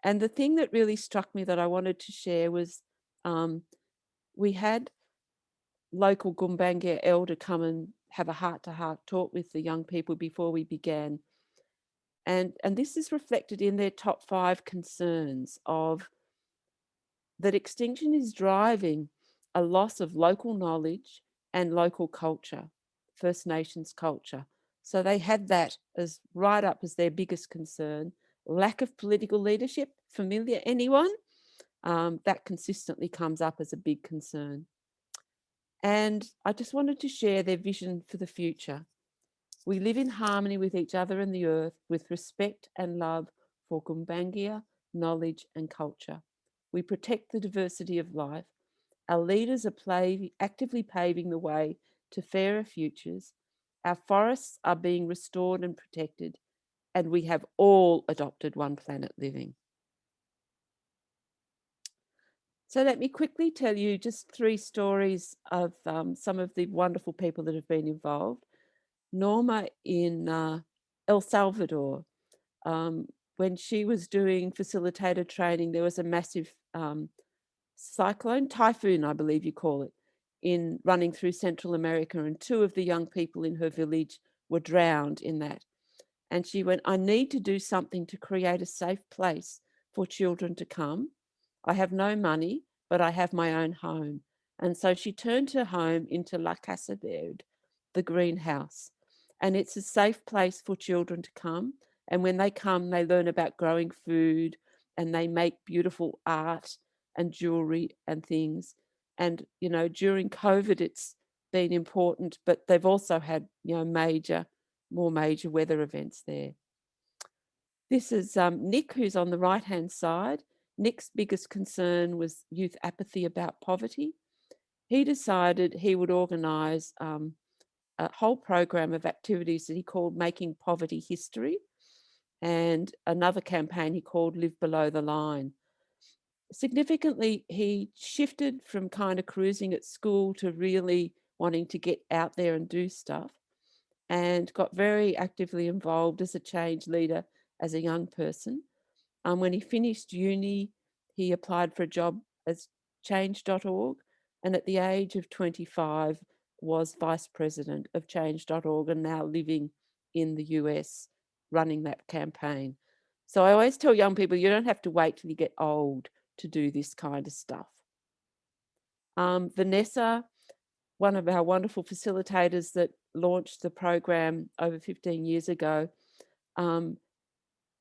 And the thing that really struck me that I wanted to share was we had local Gumbaynggirr elder come and have a heart-to-heart talk with the young people before we began. And this is reflected in their top 5 concerns of that extinction is driving a loss of local knowledge and local culture, First Nations culture. So they had that as right up as their biggest concern. Lack of political leadership, familiar anyone? That consistently comes up as a big concern. And I just wanted to share their vision for the future. We live in harmony with each other and the earth, with respect and love for Gumbaynggirr, knowledge and culture. We protect the diversity of life. Our leaders are actively paving the way to fairer futures. Our forests are being restored and protected, and we have all adopted one planet living. So let me quickly tell you just 3 stories of some of the wonderful people that have been involved. Norma in El Salvador. when she was doing facilitator training, there was a massive cyclone, typhoon, I believe you call it, in running through Central America, and 2 of the young people in her village were drowned in that. And she went, I need to do something to create a safe place for children to come. I have no money, but I have my own home. And so she turned her home into La Casa Verde, the greenhouse. And it's a safe place for children to come. And when they come, they learn about growing food, and they make beautiful art and jewelry and things. And, you know, during COVID, it's been important, but they've also had, you know, more major weather events there. This is Nick, who's on the right-hand side. Nick's biggest concern was youth apathy about poverty. He decided he would organise a whole program of activities that he called Making Poverty History, and another campaign he called Live Below the Line. Significantly, he shifted from kind of cruising at school to really wanting to get out there and do stuff, and got very actively involved as a change leader as a young person. When he finished uni, he applied for a job as change.org, and at the age of 25 was vice president of change.org, and now living in the US running that campaign. So I always tell young people, you don't have to wait till you get old to do this kind of stuff. Vanessa, one of our wonderful facilitators that launched the program over 15 years ago,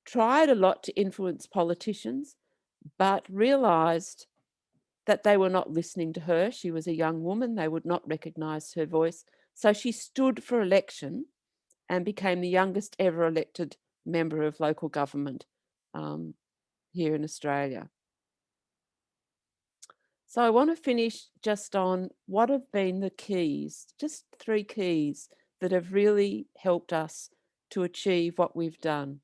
tried a lot to influence politicians, but realised that they were not listening to her. She was a young woman. They would not recognise her voice. So she stood for election and became the youngest ever elected member of local government here in Australia. So I want to finish just on what have been the keys, just 3 keys that have really helped us to achieve what we've done.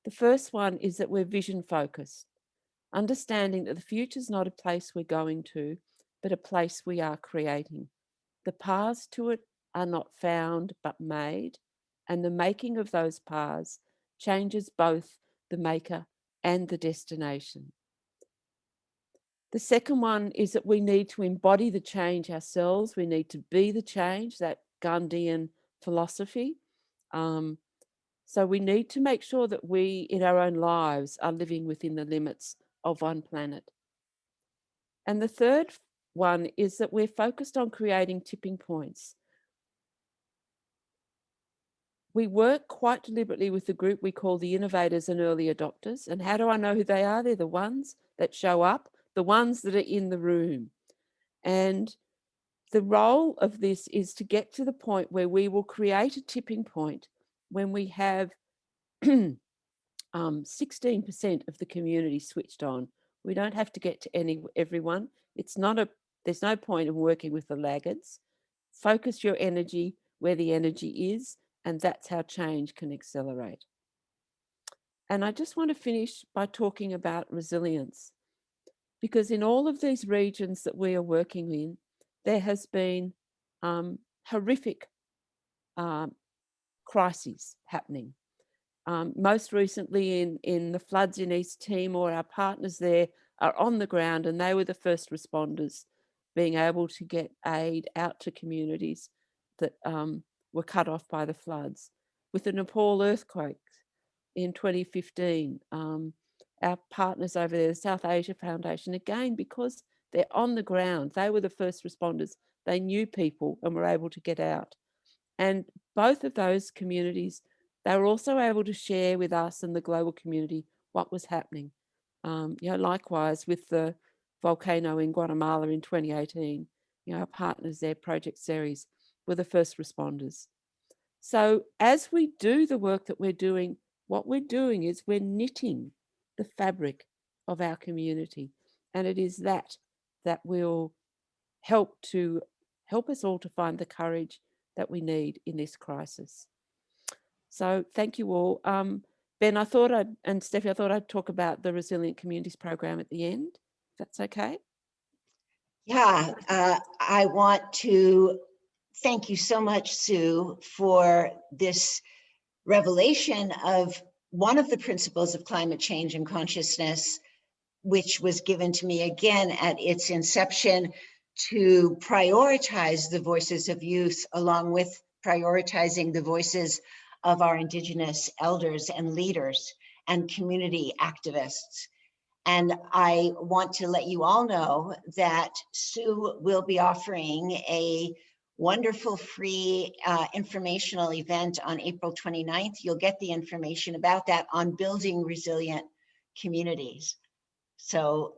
The first one is that we're vision focused, understanding that the future is not a place we're going to, but a place we are creating. The paths to it are not found, but made, and the making of those paths changes both the maker and the destination. The second one is that we need to embody the change ourselves. We need to be the change, that Gandhian philosophy. So we need to make sure that we, in our own lives, are living within the limits of one planet. And the third one is that we're focused on creating tipping points. We work quite deliberately with the group we call the innovators and early adopters. And how do I know who they are? They're the ones that show up, the ones that are in the room. And the role of this is to get to the point where we will create a tipping point when we have 16% of the community switched on. We don't have to get to everyone. There's no point in working with the laggards. Focus your energy where the energy is, and that's how change can accelerate. And I just want to finish by talking about resilience, because in all of these regions that we are working in, there has been horrific crises happening. Most recently in the floods in East Timor, our partners there are on the ground, and they were the first responders being able to get aid out to communities that were cut off by the floods. With the Nepal earthquake in 2015, our partners over there, the South Asia Foundation, again, because they're on the ground, they were the first responders. They knew people and were able to get out. And both of those communities, they were also able to share with us and the global community what was happening. Likewise with the volcano in Guatemala in 2018, our partners there, Project Ceres, were the first responders. So as we do the work that we're doing, what we're doing is we're knitting the fabric of our community. And it is that will help us all to find the courage that we need in this crisis. So thank you all. Ben, and Steffi, I thought I'd talk about the Resilient Communities program at the end, if that's okay. Yeah, I want to thank you so much, Sue, for this revelation of one of the principles of climate change and consciousness, which was given to me again at its inception, to prioritize the voices of youth along with prioritizing the voices of our Indigenous elders and leaders and community activists. And I want to let you all know that Sue will be offering a wonderful free informational event on April 29th. You'll get the information about that on building resilient communities. So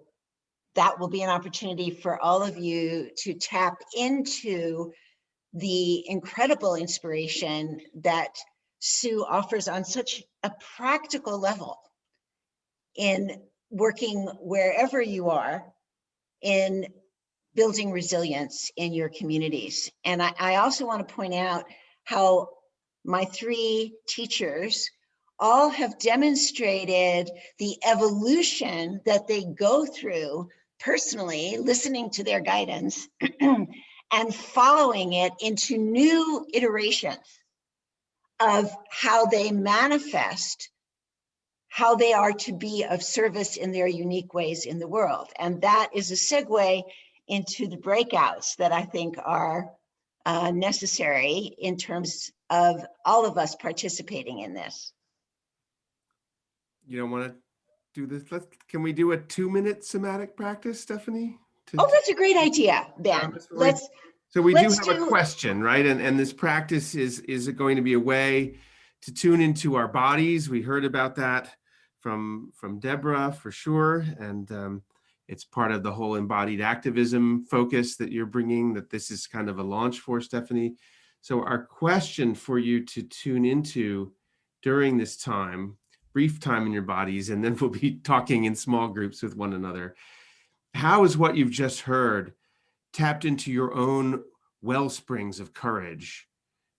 that will be an opportunity for all of you to tap into the incredible inspiration that Sue offers on such a practical level in working wherever you are in building resilience in your communities. And I also want to point out how my three teachers all have demonstrated the evolution that they go through personally, listening to their guidance and following it into new iterations of how they manifest how they are to be of service in their unique ways in the world. And that is a segue into the breakouts that I think are necessary in terms of all of us participating in this. You don't want to do this? Can we do a 2-minute somatic practice, Stephanie? Oh, that's a great idea, Ben. So we do let's have a question, right? And this practice is going to be a way to tune into our bodies. We heard about that from Deborah for sure. And it's part of the whole embodied activism focus that you're bringing, that this is kind of a launch for, Stephanie. So our question for you to tune into during this time, brief time in your bodies, and then we'll be talking in small groups with one another. How is what you've just heard tapped into your own well springs of courage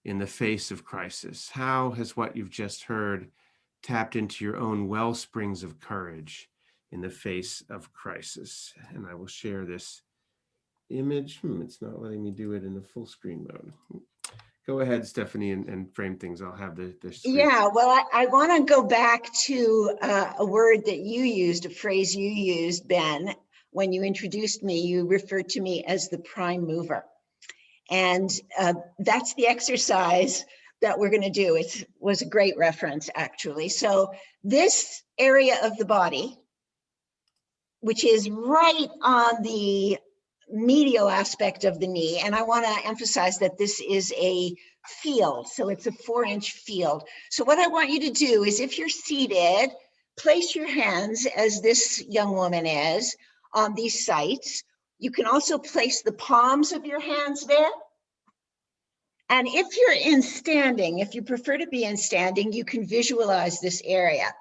in the face of crisis? How has what you've just heard tapped into your own well springs of courage in the face of crisis? And I will share this image. It's not letting me do it in the full screen mode. Go ahead, Stephanie, and frame things. I'll have the screen. Yeah, well, I want to go back to a word that you used, a phrase you used, Ben. When you introduced me, you referred to me as the prime mover. And that's the exercise that we're going to do. It was a great reference, actually. So this area of the body, which is right on the medial aspect of the knee, and I want to emphasize that this is a field, so it's a 4-inch field. So what I want you to do is, if you're seated, place your hands, as this young woman is, on these sites. You can also place the palms of your hands there. And if you're in standing, if you prefer to be in standing, you can visualize this area.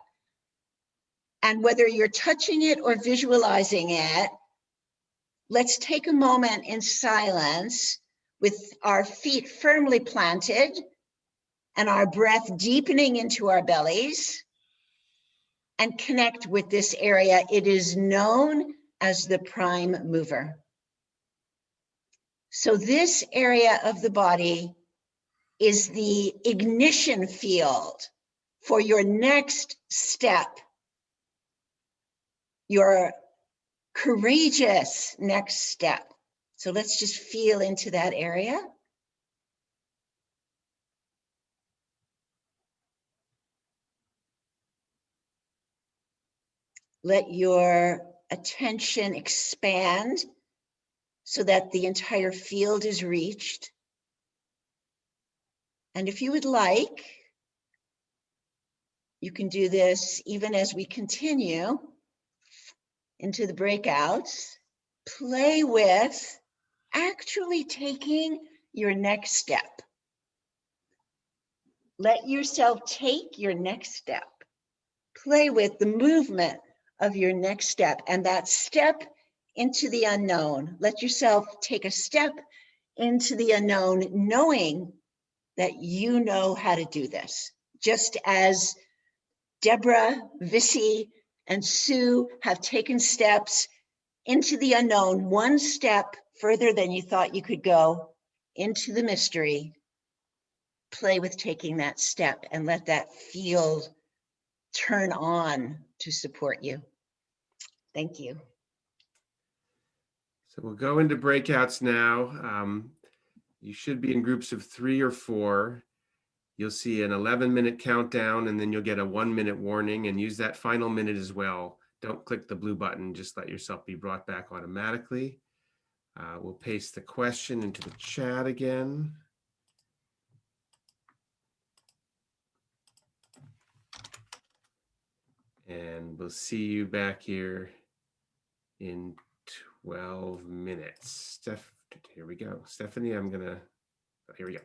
And whether you're touching it or visualizing it, let's take a moment in silence with our feet firmly planted and our breath deepening into our bellies, and connect with this area. It is known as the prime mover. So this area of the body is the ignition field for your next step, your courageous next step. So let's just feel into that area. Let your attention expand so that the entire field is reached. And if you would like, you can do this even as we continue into the breakouts. Play with actually taking your next step. Let yourself take your next step. Play with the movement of your next step, and that step into the unknown. Let yourself take a step into the unknown, knowing that you know how to do this. Just as Deborah, Visi, and Sue have taken steps into the unknown, one step further than you thought you could go, into the mystery. Play with taking that step and let that field turn on to support you. Thank you. So we'll go into breakouts now. You should be in groups of 3 or 4. You'll see an 11-minute countdown, and then you'll get a 1-minute warning, and use that final minute as well. Don't click the blue button, just let yourself be brought back automatically. We'll paste the question into the chat again. And we'll see you back here in 12 minutes. Here we go. Stephanie, oh, here we go.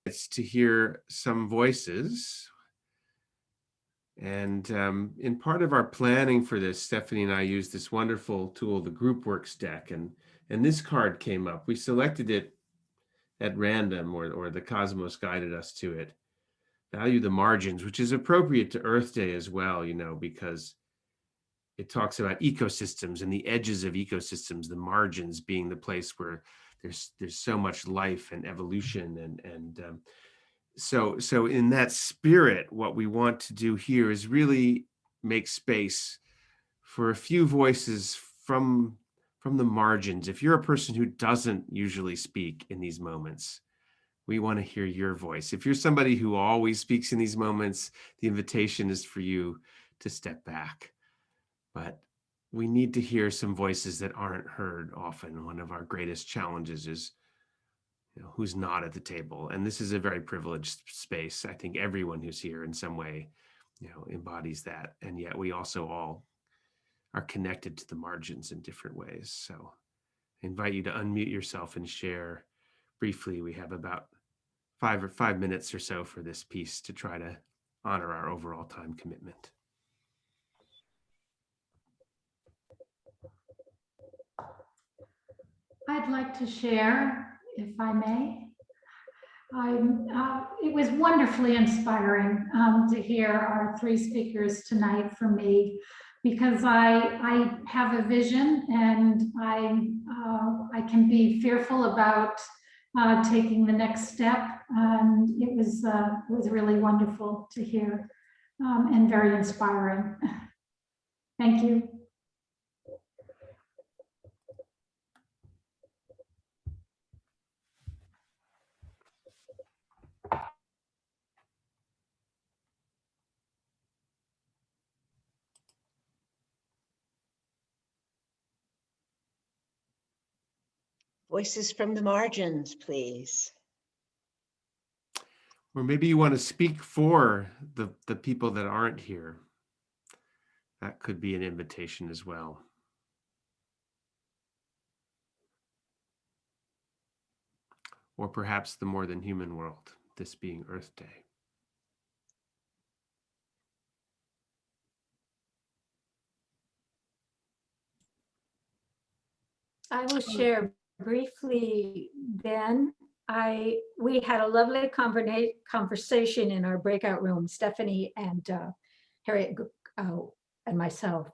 It's to hear some voices. And in part of our planning for this, Stephanie and I used this wonderful tool, the GroupWorks deck, and this card came up. We selected it at random, or the cosmos guided us to it. Value the margins, which is appropriate to Earth Day as well, because it talks about ecosystems and the edges of ecosystems, the margins being the place where there's so much life and evolution. So in that spirit, what we want to do here is really make space for a few voices from the margins. If you're a person who doesn't usually speak in these moments, we want to hear your voice. If you're somebody who always speaks in these moments, the invitation is for you to step back. But we need to hear some voices that aren't heard often. One of our greatest challenges is who's not at the table. And this is a very privileged space. I think everyone who's here in some way, embodies that. And yet we also all are connected to the margins in different ways. So I invite you to unmute yourself and share briefly. We have about 5 minutes or so for this piece to try to honor our overall time commitment. I'd like to share, if I may. It was wonderfully inspiring to hear our 3 speakers tonight for me, because I have a vision, and I can be fearful about taking the next step. And it was really wonderful to hear, and very inspiring. Thank you. Voices from the margins, please. Or maybe you want to speak for the people that aren't here. That could be an invitation as well. Or perhaps the more than human world, this being Earth Day. I will share briefly then. We had a lovely conversation in our breakout room, Stephanie and Harriet and myself.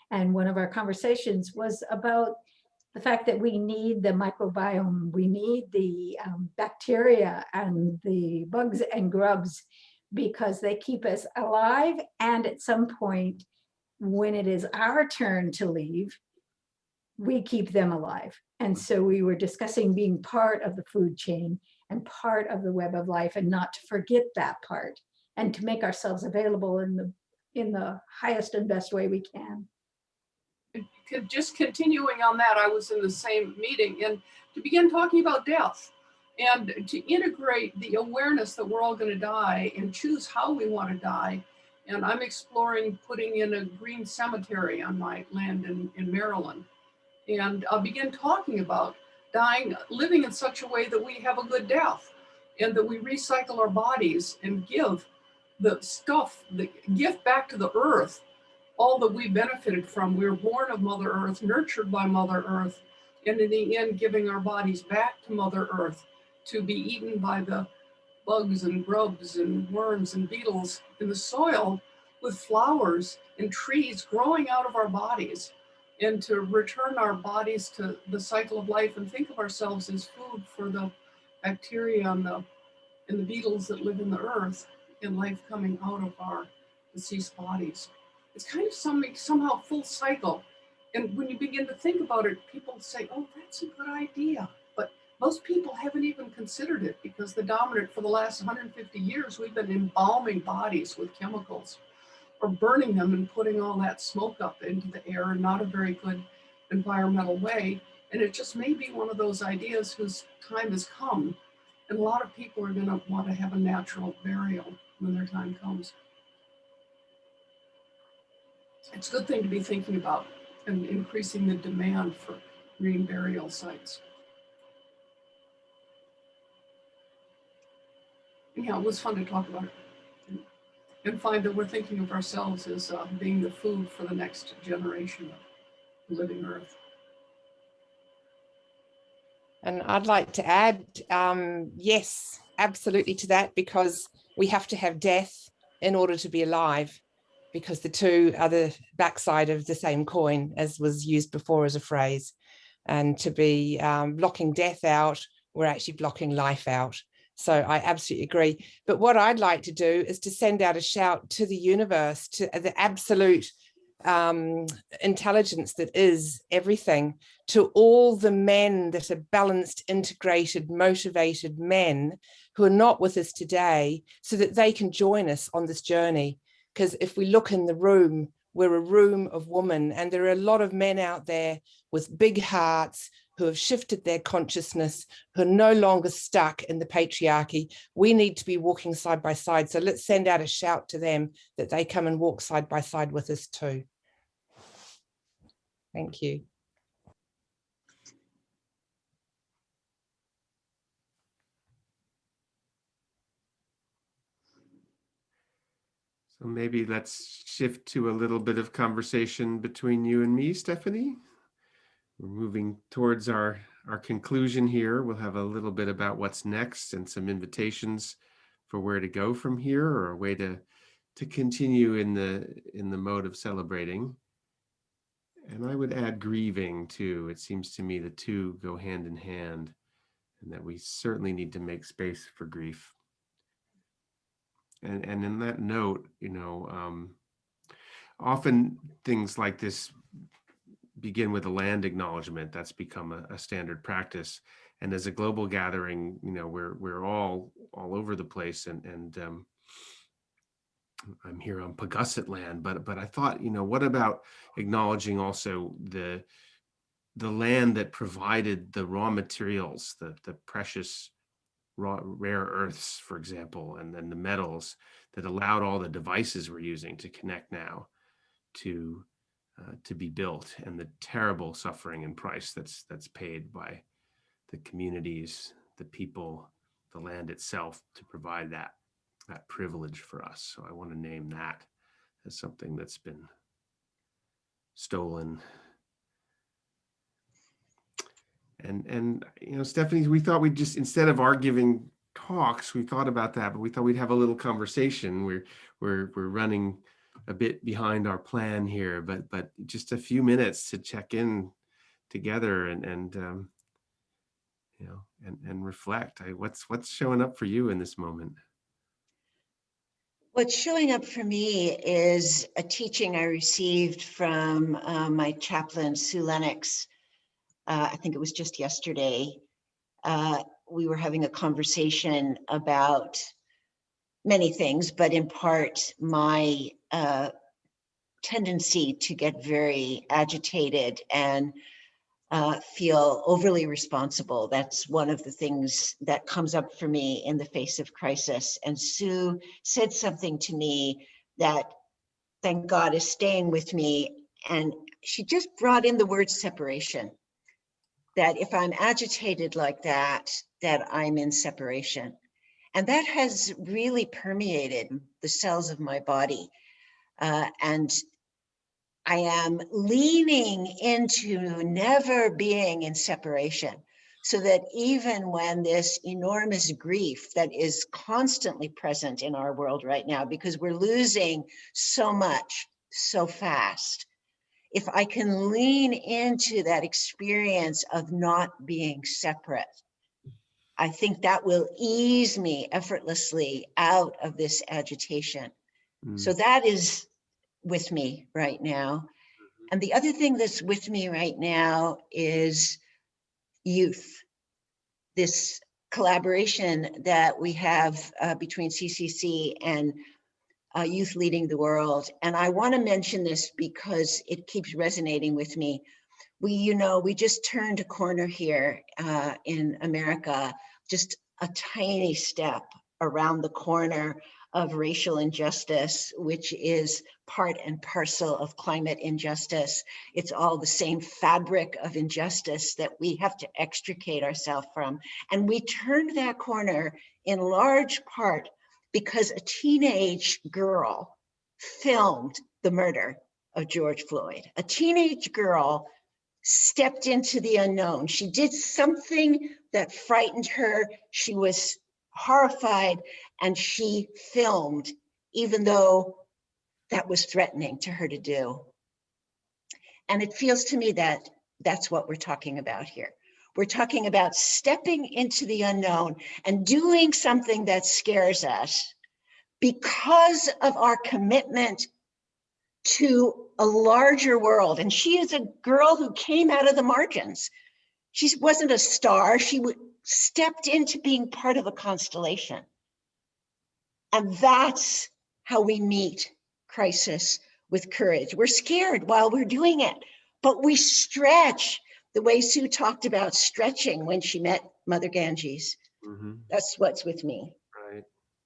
And one of our conversations was about the fact that we need the microbiome, we need the bacteria and the bugs and grubs, because they keep us alive. And at some point, when it is our turn to leave, we keep them alive. And so we were discussing being part of the food chain and part of the web of life, and not to forget that part, and to make ourselves available in the highest and best way we can. Just continuing on that, I was in the same meeting, and to begin talking about death and to integrate the awareness that we're all going to die and choose how we want to die. And I'm exploring putting in a green cemetery on my land in Maryland. And I'll begin talking about dying, living in such a way that we have a good death, and that we recycle our bodies and give the stuff, the gift back to the earth, all that we benefited from. We were born of Mother Earth, nurtured by Mother Earth, and in the end, giving our bodies back to Mother Earth to be eaten by the bugs and grubs and worms and beetles in the soil, with flowers and trees growing out of our bodies, and to return our bodies to the cycle of life and think of ourselves as food for the bacteria and the beetles that live in the earth, and life coming out of our deceased bodies. It's kind of somehow full cycle. And when you begin to think about it, people say, oh, that's a good idea. But most people haven't even considered it, because the dominant for the last 150 years, we've been embalming bodies with chemicals, or burning them and putting all that smoke up into the air in not a very good environmental way. And it just may be one of those ideas whose time has come. And a lot of people are going to want to have a natural burial when their time comes. It's a good thing to be thinking about, and increasing the demand for green burial sites. Yeah, it was fun to talk about it, and find that we're thinking of ourselves as being the food for the next generation of living Earth. And I'd like to add, yes, absolutely to that, because we have to have death in order to be alive, because the two are the backside of the same coin, as was used before as a phrase. And to be blocking death out, we're actually blocking life out. So I absolutely agree. But what I'd like to do is to send out a shout to the universe, to the absolute intelligence that is everything, to all the men that are balanced, integrated, motivated men who are not with us today, so that they can join us on this journey. Because if we look in the room, we're a room of women, and there are a lot of men out there with big hearts who have shifted their consciousness, who are no longer stuck in the patriarchy. We need to be walking side by side. So let's send out a shout to them that they come and walk side by side with us too. Thank you. So maybe let's shift to a little bit of conversation between you and me, Stephanie. We're moving towards our conclusion here. We'll have a little bit about what's next and some invitations for where to go from here, or a way to continue in the mode of celebrating. And I would add grieving too. It seems to me the two go hand in hand, and that we certainly need to make space for grief. And in that note, often things like this begin with a land acknowledgement. That's become a standard practice. And as a global gathering, we're all over the place, and I'm here on Pagusset land, but I thought, what about acknowledging also the land that provided the raw materials, the precious rare earths, for example, and then the metals that allowed all the devices we're using to connect now to be built, and the terrible suffering and price that's paid by the communities, the people, the land itself, to provide that privilege for us. So I want to name that as something that's been stolen. And Stephanie, we thought we'd just, instead of our giving talks, we thought about that, but we thought we'd have a little conversation. We're running a bit behind our plan here, but just a few minutes to check in together and reflect. What's showing up for you in this moment? What's showing up for me is a teaching I received from my chaplain, Sue Lennox. I think it was just yesterday. We were having a conversation about many things, but in part my tendency to get very agitated and feel overly responsible. That's one of the things that comes up for me in the face of crisis. And Sue said something to me that, thank God, is staying with me. And she just brought in the word separation. That if I'm agitated like that I'm in separation. And that has really permeated the cells of my body. And I am leaning into never being in separation, so that even when this enormous grief that is constantly present in our world right now, because we're losing so much so fast, if I can lean into that experience of not being separate, I think that will ease me effortlessly out of this agitation. So that is with me right now. And the other thing that's with me right now is youth. This collaboration that we have between CCC and Youth Leading the World. And I want to mention this because it keeps resonating with me. We just turned a corner here in America, just a tiny step around the corner of racial injustice, which is part and parcel of climate injustice. It's all the same fabric of injustice that we have to extricate ourselves from. And we turned that corner in large part because a teenage girl filmed the murder of George Floyd. A teenage girl stepped into the unknown. She did something that frightened her. She was horrified, and she filmed, even though that was threatening to her to do. And it feels to me that that's what we're talking about here. We're talking about stepping into the unknown and doing something that scares us because of our commitment to a larger world. And she is a girl who came out of the margins. She wasn't a star. She stepped into being part of a constellation. And that's how we meet crisis with courage. We're scared while we're doing it, but we stretch the way Sue talked about stretching when she met Mother Ganges. That's what's with me. Right.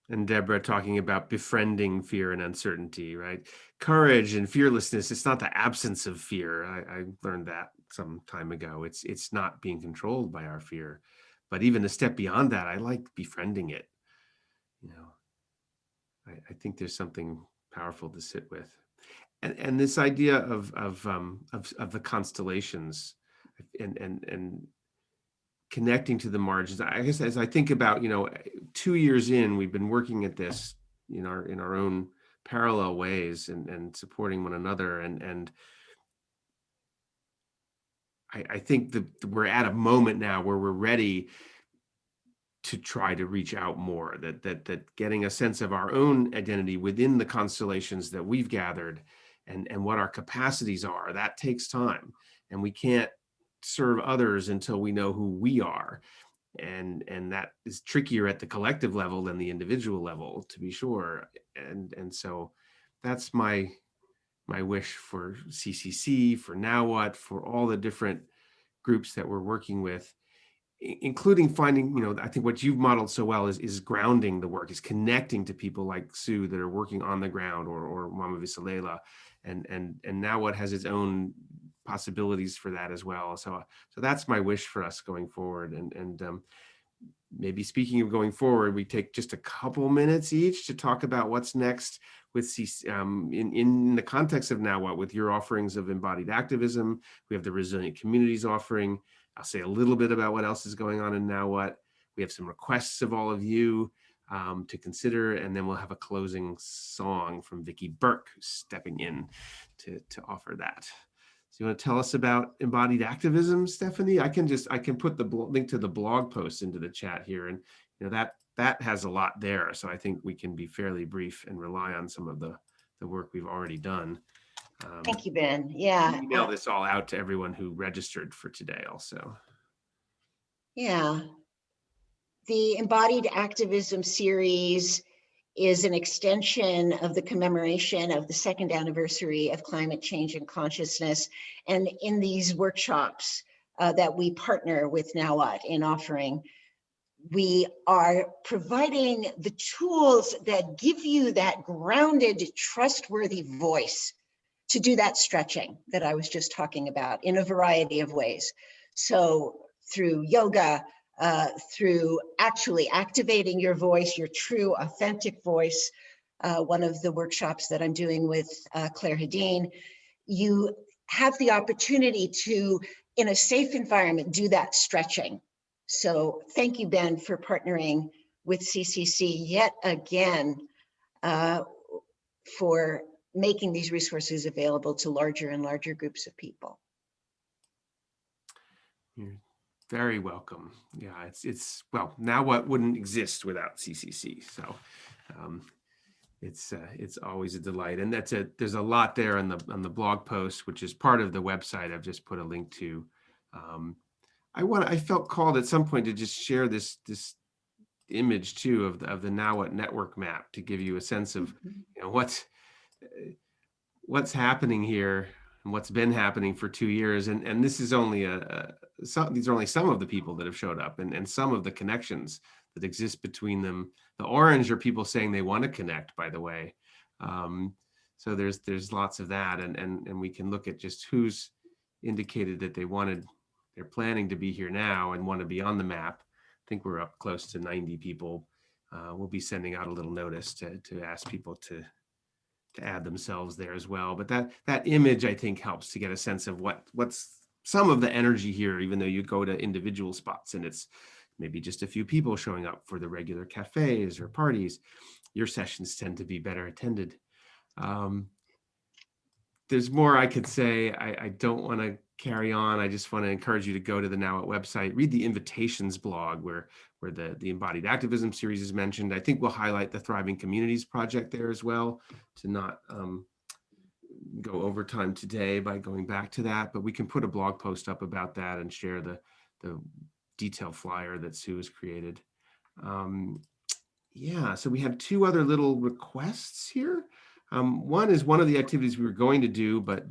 And Deborah talking about befriending fear and uncertainty, right? Courage and fearlessness, it's not the absence of fear. I learned that some time ago. It's not being controlled by our fear. But even a step beyond that, I like befriending it. I think there's something powerful to sit with. And this idea of the constellations and connecting to the margins. I guess as I think about, 2 years in, we've been working at this in our own parallel ways and supporting one another. And I think that we're at a moment now where we're ready to try to reach out more, that getting a sense of our own identity within the constellations that we've gathered and what our capacities are, that takes time. And we can't serve others until we know who we are. And that is trickier at the collective level than the individual level, to be sure. And so that's my wish for CCC, for Now What, for all the different groups that we're working with, including finding, I think what you've modeled so well is grounding the work, is connecting to people like Sue that are working on the ground, or Mama Visolela, and Now What has its own possibilities for that as well. So that's my wish for us going forward. And maybe speaking of going forward, we take just a couple minutes each to talk about what's next with in the context of Now What, with your offerings of embodied activism. We have the Resilient Communities offering. I'll say a little bit about what else is going on in Now What. We have some requests of all of you to consider, and then we'll have a closing song from Vicki Burke, who's stepping in to offer that. So you want to tell us about embodied activism, Stephanie? I can put the link to the blog post into the chat here, and that has a lot there. So I think we can be fairly brief and rely on some of the work we've already done. Thank you, Ben. Yeah. Email this all out to everyone who registered for today also. Yeah. The Embodied Activism series is an extension of the commemoration of the 2nd anniversary of climate change and consciousness. And in these workshops that we partner with Now What in offering, we are providing the tools that give you that grounded, trustworthy voice to do that stretching that I was just talking about in a variety of ways. So through yoga, through actually activating your voice, your true, authentic voice. One of the workshops that I'm doing with Claire Hedin, you have the opportunity to, in a safe environment, do that stretching So thank you, Ben, for partnering with CCC yet again for making these resources available to larger and larger groups of people. You're very welcome. Yeah, it's well, now what wouldn't exist without CCC. So it's always a delight, and there's a lot there on the blog post, which is part of the website. I've just put a link to. I felt called at some point to just share this image too of the Now What network map to give you a sense of what's happening here and what's been happening for 2 years. And this is only these are only some of the people that have showed up and some of the connections that exist between them. The orange are people saying they want to connect, by the way. So there's lots of that. And we can look at just who's indicated that they're planning to be here now and want to be on the map. I think we're up close to 90 people. We'll be sending out a little notice to ask people to add themselves there as well. But that image, I think, helps to get a sense of what's some of the energy here, even though you go to individual spots and it's maybe just a few people showing up for the regular cafes or parties. Your sessions tend to be better attended. There's more I could say. I don't want to carry on. I just want to encourage you to go to the Now What website, read the invitations blog where the embodied activism series is mentioned. I think we'll highlight the Thriving Communities project there as well, to not go over time today by going back to that, but we can put a blog post up about that and share the detailed flyer that Sue has created. Yeah, so we have two other little requests here. One is one of the activities we were going to do, but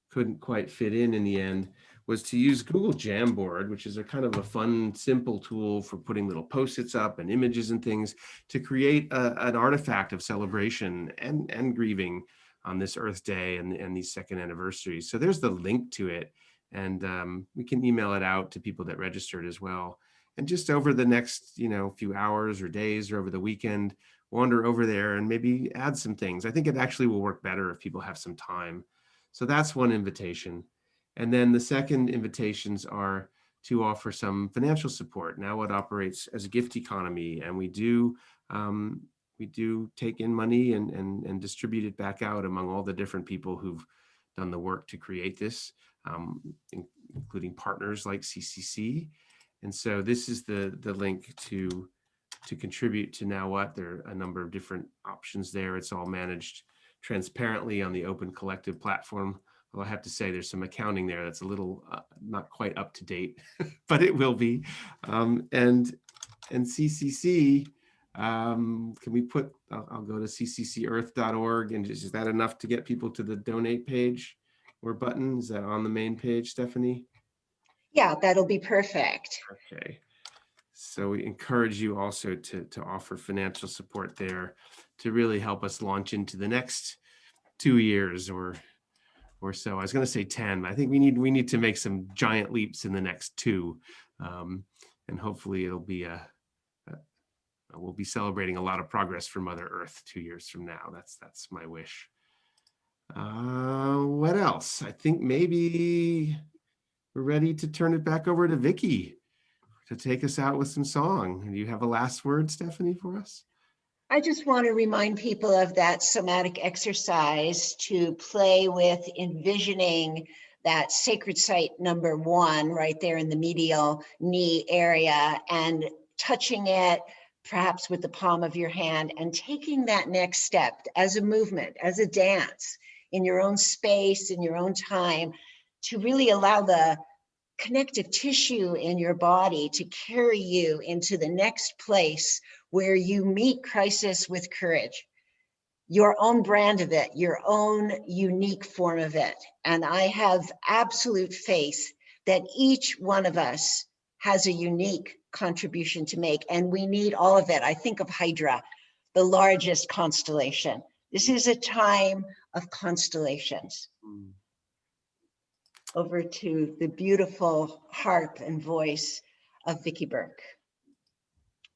couldn't quite fit in the end, was to use Google Jamboard, which is a kind of a fun, simple tool for putting little Post-its up and images and things to create an artifact of celebration and grieving on this Earth Day and these second anniversaries. So there's the link to it, and we can email it out to people that registered as well. And just over the next, few hours or days or over the weekend, wander over there and maybe add some things. I think it actually will work better if people have some time. So that's one invitation. And then the second invitations are to offer some financial support. Now What operates as a gift economy, and we do take in money and distribute it back out among all the different people who've done the work to create this, including partners like CCC. And so this is the link to contribute to Now What. There are a number of different options there. It's all managed transparently on the Open Collective platform. Well, I have to say there's some accounting there that's a little not quite up to date, but it will be. And CCC, can we put, I'll go to cccearth.org, and is that enough to get people to the donate page or button? Is that on the main page, Stephanie? Yeah, that'll be perfect. Okay. So we encourage you also to offer financial support there to really help us launch into the next 2 years or so. I was going to say 10, but I think we need to make some giant leaps in the next 2, and hopefully it'll be we'll be celebrating a lot of progress for Mother Earth 2 years from now. That's my wish. What else? I think maybe we're ready to turn it back over to Vicki to take us out with some song. Do you have a last word, Stephanie, for us? I just want to remind people of that somatic exercise to play with envisioning that sacred site number 1 right there in the medial knee area and touching it perhaps with the palm of your hand and taking that next step as a movement, as a dance in your own space, in your own time, to really allow the connective tissue in your body to carry you into the next place where you meet crisis with courage, your own brand of it, your own unique form of it. And I have absolute faith that each one of us has a unique contribution to make, and we need all of it. I think of Hydra, the largest constellation. This is a time of constellations. Over to the beautiful harp and voice of Vicki Burke.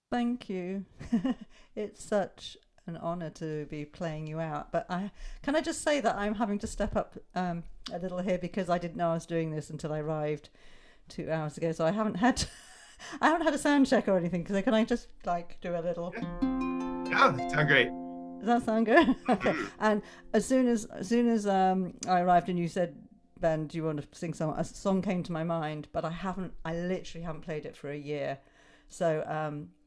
Thank you. It's such an honor to be playing you out. But can I just say that I'm having to step up a little here because I didn't know I was doing this until I arrived. 2 hours ago, so I haven't had I haven't had a sound check or anything. Can I just like do a little? Oh, that sounds great. Does that sound good? Okay. And as soon as I arrived and you said, Ben, do you want to sing some? A song came to my mind, but I literally haven't played it for a year. So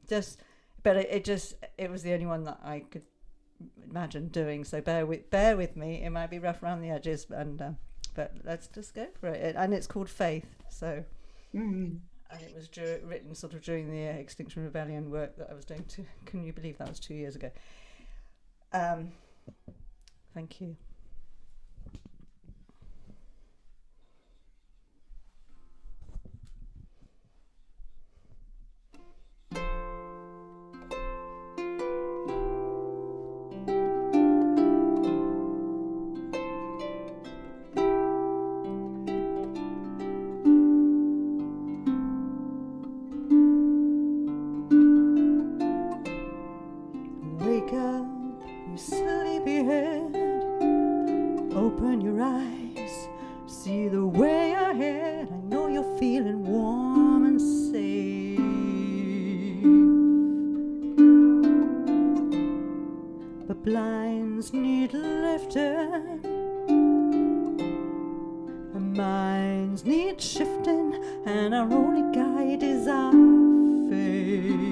it was the only one that I could imagine doing. So bear with me. It might be rough around the edges, but let's just go for it. And it's called Faith. So, and it was written sort of during the Extinction Rebellion work that I was doing. Can you believe that was 2 years ago? Thank you. Wake up, you sleepyhead. Open your eyes, see the way ahead. I know you're feeling warm and safe, but blinds need lifting, and minds need shifting, and our only guide is our faith.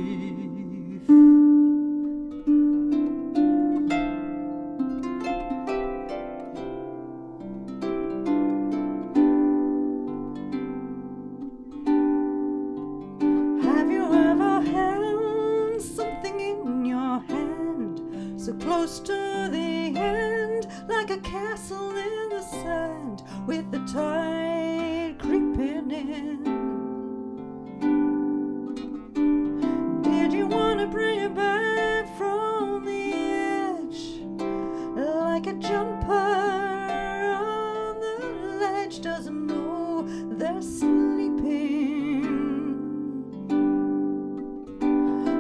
Have you ever held something in your hand, so close to the end, like a castle in the sand, with the tide creeping in? Did you want to bring it back from the edge, like a jumper on the ledge doesn't know they're sleeping?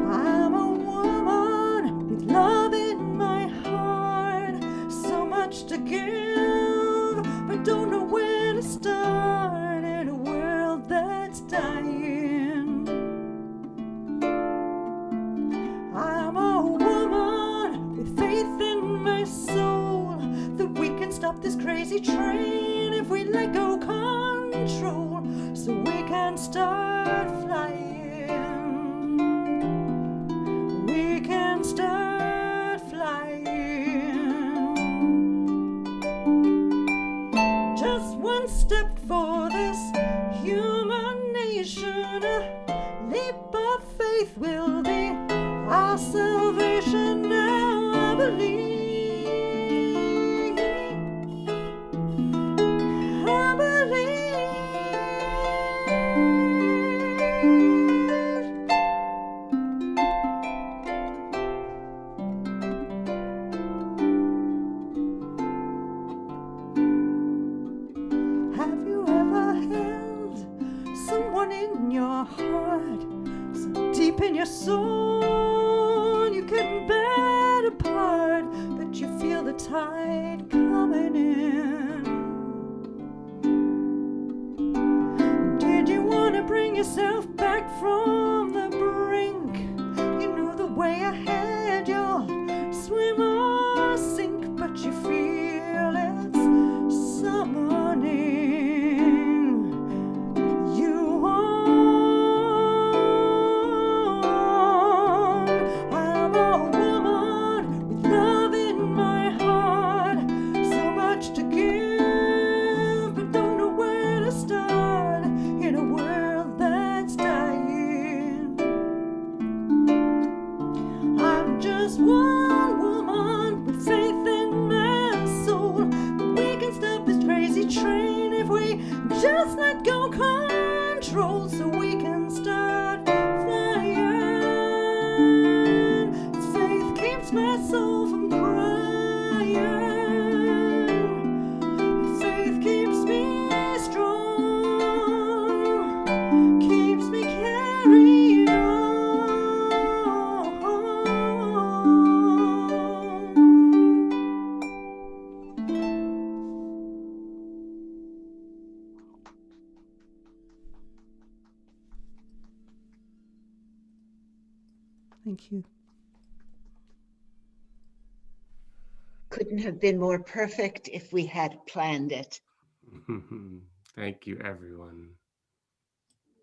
I'm a woman with love in my heart, so much to give, but don't know where to start in a world that's dying. I'm a woman with faith in my soul that we can stop this crazy train if we let go control, so we can start flying. We can start flying. Just one step for this human nation. A leap of faith will be our salvation. Now I believe. I believe. Have you ever held someone in your heart, so deep in your soul you couldn't bear to part, but you feel the tide coming in? Did you want to bring yourself back from the brink? You knew the way ahead, you'll swim or sink, but you feel it's summoning you on. I'm a woman with love in my heart, so much to give, but don't know where to start in a world that's dying. I'm just one woman with faith in my soul, but we can stop this crazy train if we just let go control, so we can start flying. Faith keeps my soul from crying. Faith keeps me strong, keeps me carrying on. Thank you. Couldn't have been more perfect if we had planned it. Thank you, everyone.